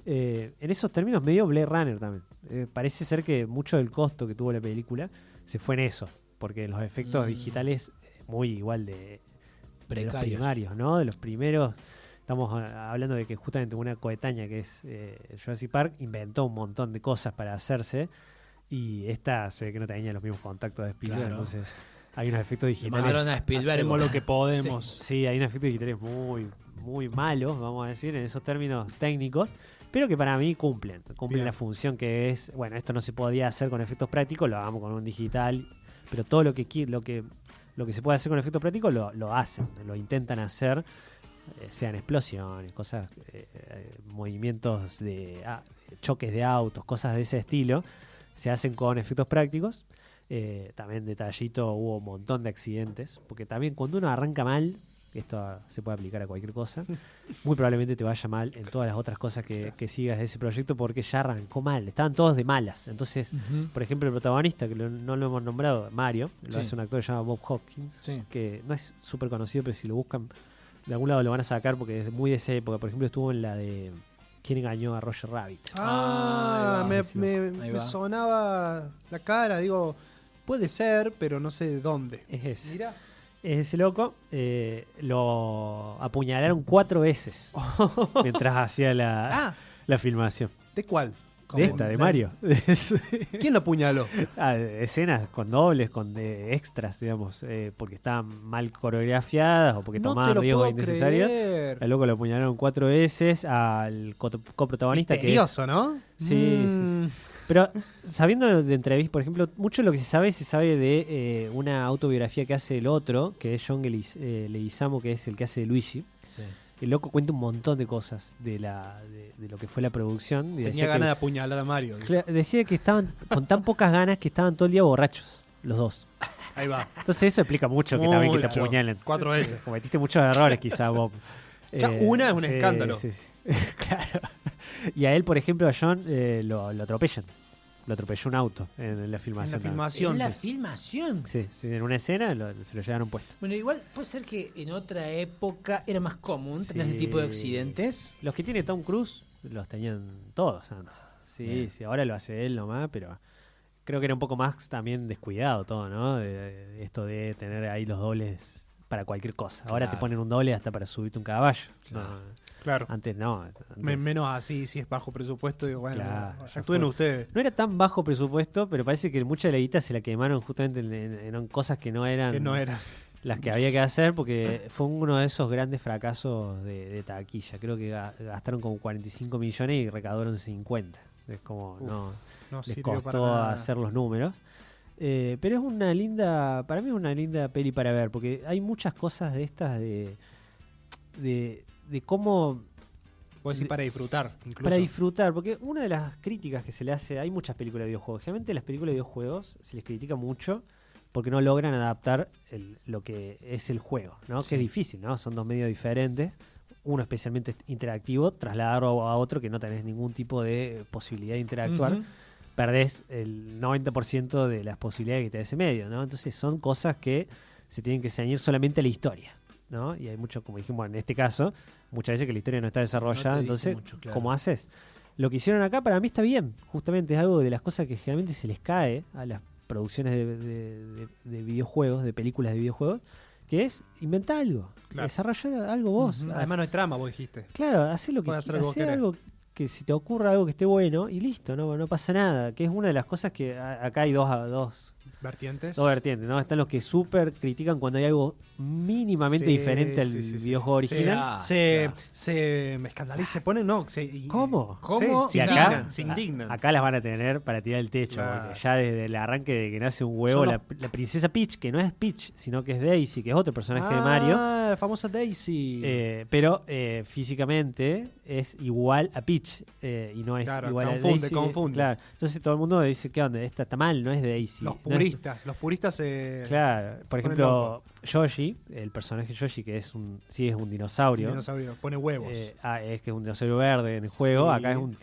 En esos términos medio Blade Runner también. Parece ser que mucho del costo que tuvo la película se fue en eso, porque los efectos digitales muy igual de los Precarios. primarios, ¿no? De los primeros. Estamos hablando de que justamente una coetánea que es Jurassic Park inventó un montón de cosas para hacerse, y esta se ve que no tenía los mismos contactos de Spielberg, Claro. entonces hay unos efectos Le digitales. mandaron a Spielberg. Hacemos lo que podemos. Sí, hay unos efectos digitales muy, muy malos, vamos a decir, en esos términos técnicos, pero que para mí cumplen Bien. la función que es, bueno, esto no se podía hacer con efectos prácticos, lo hagamos con un digital, pero todo lo que se puede hacer con efectos prácticos lo hacen, lo intentan hacer, sean explosiones, cosas, movimientos de choques de autos, cosas de ese estilo, se hacen con efectos prácticos. También detallito, hubo un montón de accidentes, porque también cuando uno arranca mal, esto se puede aplicar a cualquier cosa, muy probablemente te vaya mal en todas las otras cosas que sigas de ese proyecto, porque ya arrancó mal, estaban todos de malas. Entonces, Ujú. por ejemplo, el protagonista, que no lo hemos nombrado, Mario, lo Sí. hace un actor que se llama Bob Hopkins, Sí. que no es súper conocido, pero si lo buscan de algún lado lo van a sacar, porque es muy de esa época. Por ejemplo, estuvo en la de ¿Quién engañó a Roger Rabbit? Ah, ahí va. me Ahí va. sonaba la cara, digo, puede ser, pero no sé de dónde. Es ese. Mira. Es ese loco. Lo apuñalaron 4 veces mientras hacía la filmación. ¿De cuál? De esta, de Mario. ¿Quién lo apuñaló? Escenas con dobles, con extras, digamos, porque estaban mal coreografiadas o porque No te tomaban lo riesgos puedo innecesarios. creer. Al loco lo apuñalaron 4 veces, al coprotagonista que es... Misterioso, ¿no? Sí, sí. Pero sabiendo de entrevistas, por ejemplo, mucho de lo que se sabe de una autobiografía que hace el otro, que es John Leguizamo, que es el que hace de Luigi. Sí. El loco cuenta un montón de cosas de lo que fue la producción. Y Tenía decía ganas de que, apuñalar a Mario. decía que estaban con tan pocas ganas que estaban todo el día borrachos. los dos. Ahí va. Entonces eso explica mucho que también que te Mucho. apuñalen. 4 veces. Cometiste muchos errores quizá, Bob. Ya una es un sí, escándalo. sí. Claro. Y a él, por ejemplo, a John lo atropellan. Lo atropelló un auto en la En filmación. la filmación. En la sí. filmación. Sí, en una escena se lo llevaron puesto. Bueno, igual puede ser que en otra época era más común tener Sí. ese tipo de accidentes. Los que tiene Tom Cruise los tenían todos antes. Sí, Bien. sí, ahora lo hace él nomás, pero creo que era un poco más también descuidado todo, ¿no? Esto de tener ahí los dobles para cualquier cosa. Ahora te Claro. ponen un doble hasta para subirte un caballo. Claro. No, Claro. antes no. Antes Menos así, si es bajo presupuesto, digo, bueno, Claro, ya actúen fue. ustedes. no era tan bajo presupuesto, pero parece que mucha de la guita se la quemaron justamente en cosas que no eran Que no era. las que había que hacer, porque fue uno de esos grandes fracasos de taquilla. Creo que gastaron como 45 millones y recaudaron 50. Es como, no No les sirvió para costó nada. hacer los números. Pero es una linda, para mí es una linda peli para ver, porque hay muchas cosas de estas de cómo Vos decís para disfrutar, incluso. para disfrutar, porque una de las críticas que se le hace, hay muchas películas de videojuegos, generalmente las películas de videojuegos se les critica mucho porque no logran adaptar lo que es el juego, ¿no? Sí. Que es difícil, ¿no? Son dos medios diferentes, uno especialmente interactivo, trasladarlo a otro que no tenés ningún tipo de posibilidad de interactuar, Ujú. perdés el 90% de las posibilidades que te da ese medio, ¿no? Entonces son cosas que se tienen que ceñir solamente a la historia, ¿no? Y hay mucho, como dijimos en este caso, muchas veces que la historia no está desarrollada, No te dice entonces, mucho, claro. ¿cómo haces? Lo que hicieron acá para mí está bien, justamente es algo de las cosas que generalmente se les cae a las producciones de videojuegos, de películas de videojuegos, que es inventar algo, Claro. desarrollar algo vos. Ujú. Además no hay trama, vos dijiste. Claro, hacer lo que Podés hacer lo que vos hacer querés. algo que si te ocurra algo que esté bueno y listo, no pasa nada. Que es una de las cosas que acá hay dos Vertientes. vertientes, ¿no? Están los que súper critican cuando hay algo mínimamente Sí, diferente al sí, sí, sí, videojuego sí. original. Ah, Se claro. me escandaliza, se ponen, no. ¿Cómo? ¿Cómo? Sí, Y se acá, indignan, se indignan. acá las van a tener para tirar el techo, Claro. porque ya desde el arranque de que nace un huevo, Son la princesa Peach, que no es Peach, sino que es Daisy, que es otro personaje de Mario, La famosa Daisy. pero físicamente es igual a Peach y no es Claro, igual confunde, a Daisy. confunde. Claro. Entonces todo el mundo dice, ¿qué onda? Esta está mal, no es Daisy. los no es- puristas se. Claro, por ponen ejemplo, Yoshi, el personaje Yoshi, que es un dinosaurio. Dinosaurio, pone huevos. Es que es un dinosaurio verde en el juego. Sí. Acá es un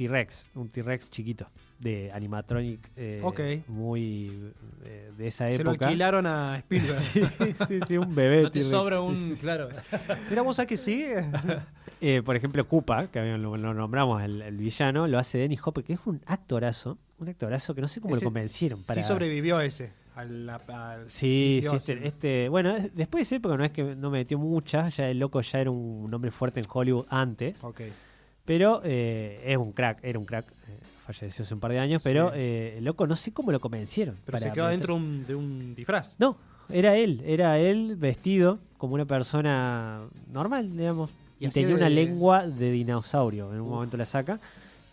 T-Rex chiquito, de animatronic, Ok. muy de esa se lo época. alquilaron a Spielberg. sí, un bebé. No te T-Rex, sobra sí, un. sí. Claro. Mira vos, ¿sabés que sí? Por ejemplo, Koopa, que lo nombramos, el villano, lo hace Dennis Hopper, que es un actorazo que no sé cómo Ese lo convencieron para. Sí sobrevivió ese. Sí, Dios, bueno, después de esa época no es que no me metió mucha, ya el loco ya era un hombre fuerte en Hollywood antes, Ok. pero era un crack, falleció hace un par de años, pero el loco no sé cómo lo convencieron. Pero se para quedó meter- dentro de un disfraz. No, era él vestido como una persona normal, digamos, Y y hacía tenía una de- lengua de dinosaurio, en un momento la saca,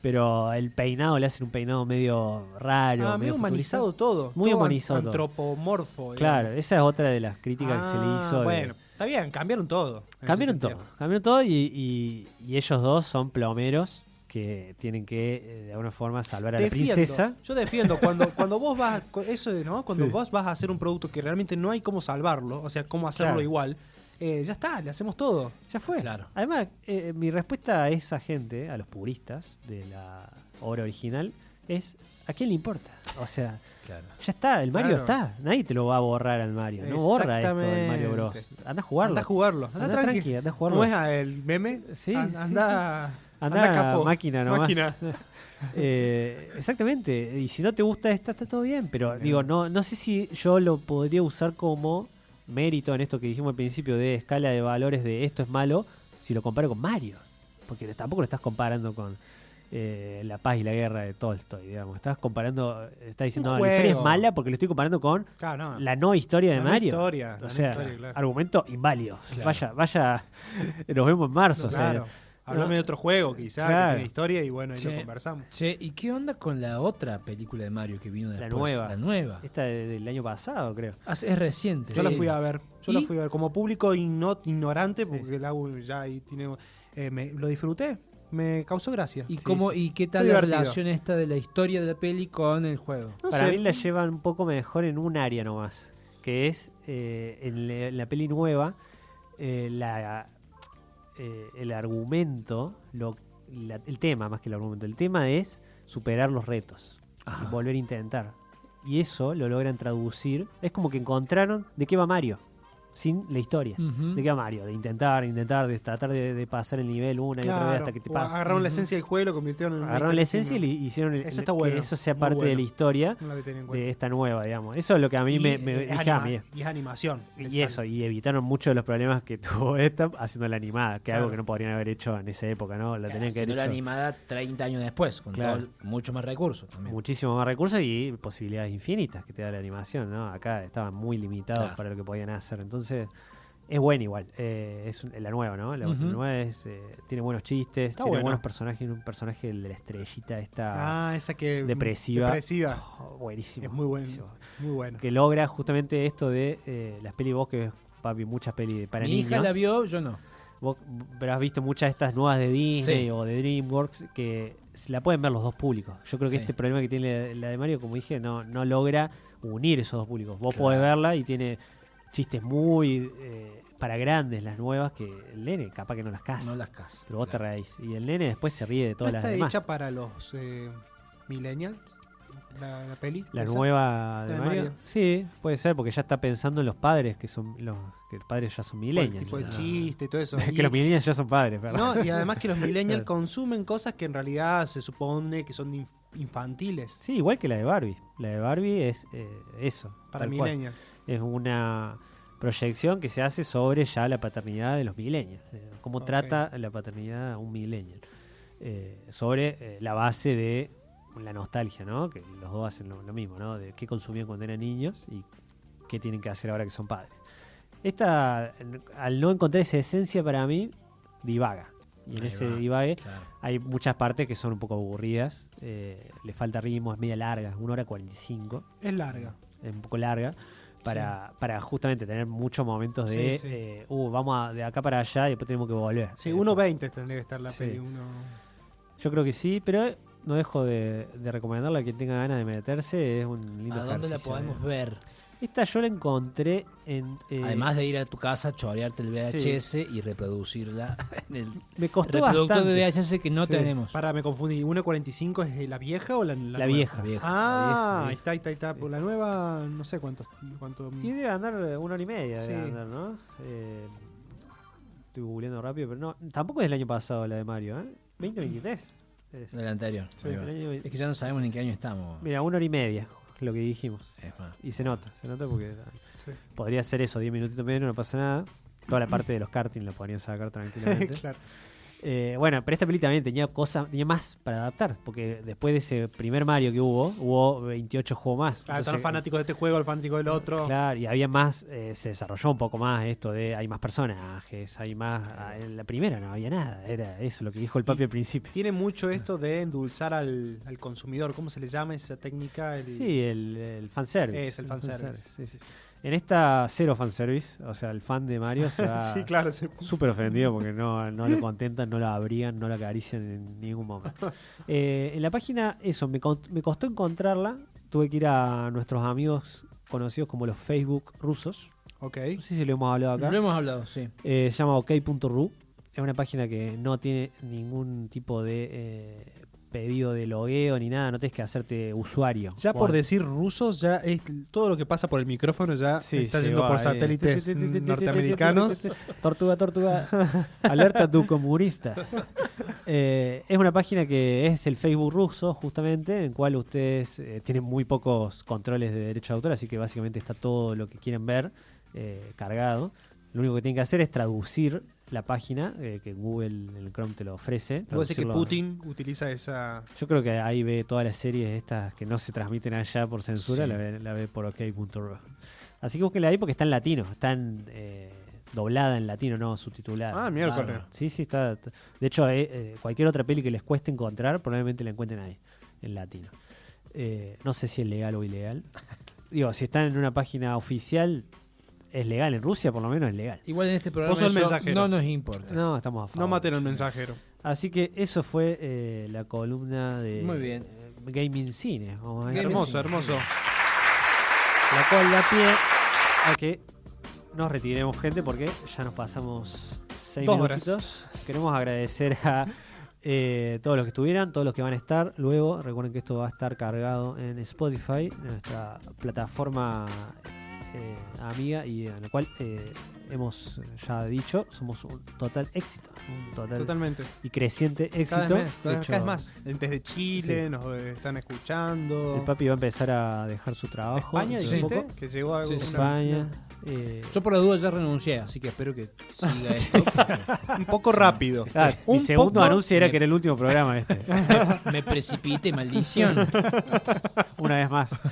pero el peinado le hacen un peinado medio raro, Medio medio humanizado futurista. todo. Muy todo humanizado todo. Antropomorfo. digamos. Claro, esa es otra de las críticas que se le hizo. Bueno, está bien, cambiaron todo. en Cambiaron ese todo, sentido. cambiaron todo y ellos dos son plomeros que tienen que de alguna forma salvar a la Defiendo, princesa. Yo defiendo cuando vos vas eso ¿no? Cuando Sí. vos vas a hacer un producto que realmente no hay cómo salvarlo, o sea, cómo hacerlo Claro. igual, ya está, le hacemos todo. Ya fue. Claro. Además, mi respuesta a esa gente, a los puristas de la obra original, es ¿a quién le importa? O sea, Claro. ya está, el Mario Claro. está. Nadie te lo va a borrar al Mario. No borra esto del Mario Bros. Exactamente. Anda a jugarlo. Anda a jugarlo. Anda, Anda tranqui. tranqui, anda a jugarlo. ¿Cómo es el meme? Sí, Anda, Anda capo. máquina nomás. Máquina. Exactamente. Y si no te gusta esta, está todo bien. Pero digo, no sé si yo lo podría usar como mérito en esto que dijimos al principio de escala de valores de esto es malo, si lo comparo con Mario. Porque tampoco lo estás comparando con La paz y la guerra de Tolstoy, digamos. Estás diciendo, Un no, la historia es juego. mala porque lo estoy comparando con Claro, no. la no historia de La no Mario. historia, la O no sea, historia, claro. argumento inválido. Claro. Vaya, nos vemos en marzo. o sea, Claro. Hablame de otro juego, quizás, Claro. que tiene historia y bueno, ahí Che, lo conversamos. Che, ¿y qué onda con la otra película de Mario que vino después? nueva. La nueva. esta del año pasado, creo. Es reciente. Yo la sí. fui a ver. ¿Y? Como público ignorante, porque el agua ya ahí tiene. Lo disfruté. Me causó gracia. ¿Y Sí, cómo sí. y qué tal Muy la divertido. relación esta de la historia de la peli con el juego? No Para sé. mí la llevan un poco mejor en un área nomás, que es en la peli nueva, el argumento, el tema más que el argumento, el tema es superar los retos Ajá. y volver a intentar. Y eso lo logran traducir. Es como que encontraron de qué va Mario, sin la historia. Ujú. ¿De qué va Mario? De intentar, de tratar de pasar el nivel una y otra vez Claro, hasta que te o pasa. agarraron la Ujú. esencia del juego y lo convirtieron en una Agarraron la historia esencia y le hicieron Eso está que bueno, eso sea muy parte de bueno. la historia No la había tenido en cuenta. de esta nueva, digamos. Eso es lo que a mí me es dije a mí. y es animación. Y eso, y evitaron muchos de los problemas que tuvo esta haciendo la animada, que es algo Claro. que no podrían haber hecho en esa época, ¿no? La tenían que Haciendo haber la hecho animada 30 años después, con Claro. mucho más recursos también. muchísimo más recursos y posibilidades infinitas que te da la animación, ¿no? Acá estaban muy limitados Claro. para lo que podían hacer. Entonces, es buena igual. La nueva, ¿no? La Ujú. nueva tiene buenos chistes, Está tiene buena. buenos personajes, un personaje de la estrellita esta Esa que depresiva. depresiva. Buenísimo. Es muy bueno. buenísimo. Muy bueno. Que logra justamente esto de las pelis, vos que ves, papi, muchas pelis para Mi niños. hija la vio, yo no. Vos pero has visto muchas de estas nuevas de Disney Sí. o de DreamWorks que se la pueden ver los dos públicos. Yo creo que Sí. este problema que tiene la de Mario, como dije, no logra unir esos dos públicos. Vos Claro. podés verla y tiene chistes muy para grandes las nuevas que el nene capaz que no las casa. No las casas. Pero vos te reís. Y el nene después se ríe de ¿No todas las está demás. hecha para los millennials? La peli. La esa? nueva de La de Mario. Mario. Sí, puede ser, porque ya está pensando en los padres, que los padres ya son Por el millennials. tipo de Ah. chiste y todo eso. que Y- los millennials ya son padres, perdón. no, y además que los millennials Claro. consumen cosas que en realidad se supone que son infantiles Sí, igual que la de Barbie. La de Barbie es eso. para tal cual. millennials. Es una proyección que se hace sobre ya la paternidad de los millennials. Cómo Ok. trata la paternidad un millennial. Sobre la base de la nostalgia, ¿no? Que los dos hacen lo mismo, ¿no? De qué consumían cuando eran niños y qué tienen que hacer ahora que son padres. Esta, al no encontrar esa esencia para mí, divaga. Y en Ahí ese va, divague claro. hay muchas partes que son un poco aburridas. Le falta ritmo, es media larga, 1 hora 45. Es larga. Es un poco larga. Para justamente tener muchos momentos de Sí, sí. vamos de acá para allá y después tenemos que volver. Sí, 1.20 tendría que estar la Sí. peli. Yo creo que sí, pero no dejo de recomendarla a quien tenga ganas de meterse. Es un lindo ¿A dónde la ejercicio, podemos ver? Esta yo la encontré en... Además de ir a tu casa, chorearte el VHS y reproducirla en el me costó reproductor bastante. de VHS que no Sí. tenemos. Me confundí. ¿1.45 es la vieja o la nueva? La vieja. La vieja. Ah, La ahí vieja. está. Por la nueva, no sé cuánto. Y debe andar 1 hora y media, Sí. debe andar, ¿no? Estoy googleando rápido, pero no, tampoco es el año pasado la de Mario, ¿eh? 2023. Es. Del anterior. Sí. Ahí va. El año- Es que ya no sabemos en qué año estamos. Mira, 1 hora y media, lo que dijimos. Es más. Y se nota porque Sí. podría ser eso, 10 minutitos menos, no pasa nada. Toda la parte de los karting la podrían sacar tranquilamente. claro. Bueno, pero esta peli también tenía más para adaptar, porque después de ese primer Mario que hubo 28 juegos más. Claro, están Entonces, los fanáticos de este juego, el fanático del otro. claro, y había más, se desarrolló un poco más esto de hay más personajes, hay más. En la primera no había nada, era eso lo que dijo el papi al principio. Tiene mucho esto de endulzar al consumidor. ¿Cómo se le llama esa técnica? Sí, el fanservice. Es el fanservice. Sí, sí. En esta cero fanservice, o sea, el fan de Mario se va Sí, claro. sí. súper ofendido porque no lo contentan, no lo abrían, no lo acarician en ningún momento. En la página, eso, me costó encontrarla. Tuve que ir a nuestros amigos conocidos como los Facebook rusos. Ok. No sé si lo hemos hablado acá. Lo hemos hablado, sí. Se llama ok.ru. Es una página que no tiene ningún tipo de pedido de logueo ni nada. No tenés que hacerte usuario. Ya por decir rusos, ya es todo lo que pasa por el micrófono ya Sí, está llegó yendo por ahí. satélites norteamericanos. Tortuga. Alerta tu comunista. Es una página que es el Facebook ruso, justamente, en cual ustedes tienen muy pocos controles de derecho de autor, así que básicamente está todo lo que quieren ver cargado. Lo único que tienen que hacer es traducir la página, que Google, el Chrome te lo ofrece. Puede ser que traducirlo. Putin utiliza esa... Yo creo que ahí ve todas las series estas que no se transmiten allá por censura, Sí. la ve por ok.ru. Así que búsquenla ahí porque está en latino, están doblada en latino, no subtitulada. Ah, miércoles. Bárbaro. Sí, está. De hecho, cualquier otra peli que les cueste encontrar, probablemente la encuentren ahí, en latino. No sé si es legal o ilegal. Digo, si están en una página oficial, es legal. En Rusia, por lo menos, es legal. Igual en este programa Vos sos el eso mensajero. no nos importa. No, estamos a favor. No maten al mensajero. Así que eso fue la columna de Muy bien. Gaming Cine. Vamos a decir. Gaming Hermoso, Cine. hermoso. La cual da pie a que nos retiremos, gente, porque ya nos pasamos 6 2 minutitos. Queremos agradecer a todos los que estuvieran, todos los que van a estar. Luego, recuerden que esto va a estar cargado en Spotify, en nuestra plataforma amiga, y en la cual hemos ya dicho, somos un total éxito. Un total Totalmente. y creciente éxito. Cada De hecho, vez más. Desde Chile Sí. nos están escuchando. el papi va a empezar a dejar su trabajo. España, dentro de dijiste, poco. que llegó a Sí, una- España. Yo por la duda ya renuncié, así que espero que siga esto. un poco rápido. Ah, mi Un segundo poco- anuncio era que era el último programa este. Me precipité, maldición. Una vez más.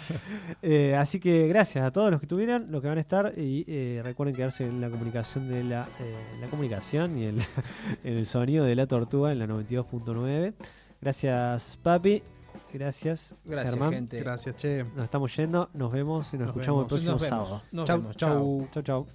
Así que gracias a todos los que estuvieron, los que van a estar, y recuerden quedarse en la comunicación de la comunicación y en el sonido de la tortuga en la 92.9. Gracias, papi. Gracias, Gracias, Germán. gente. Gracias, che. Nos estamos yendo, nos vemos y nos escuchamos el próximo Nos vemos. sábado. Nos Chau, vemos. chau. Chau, chau.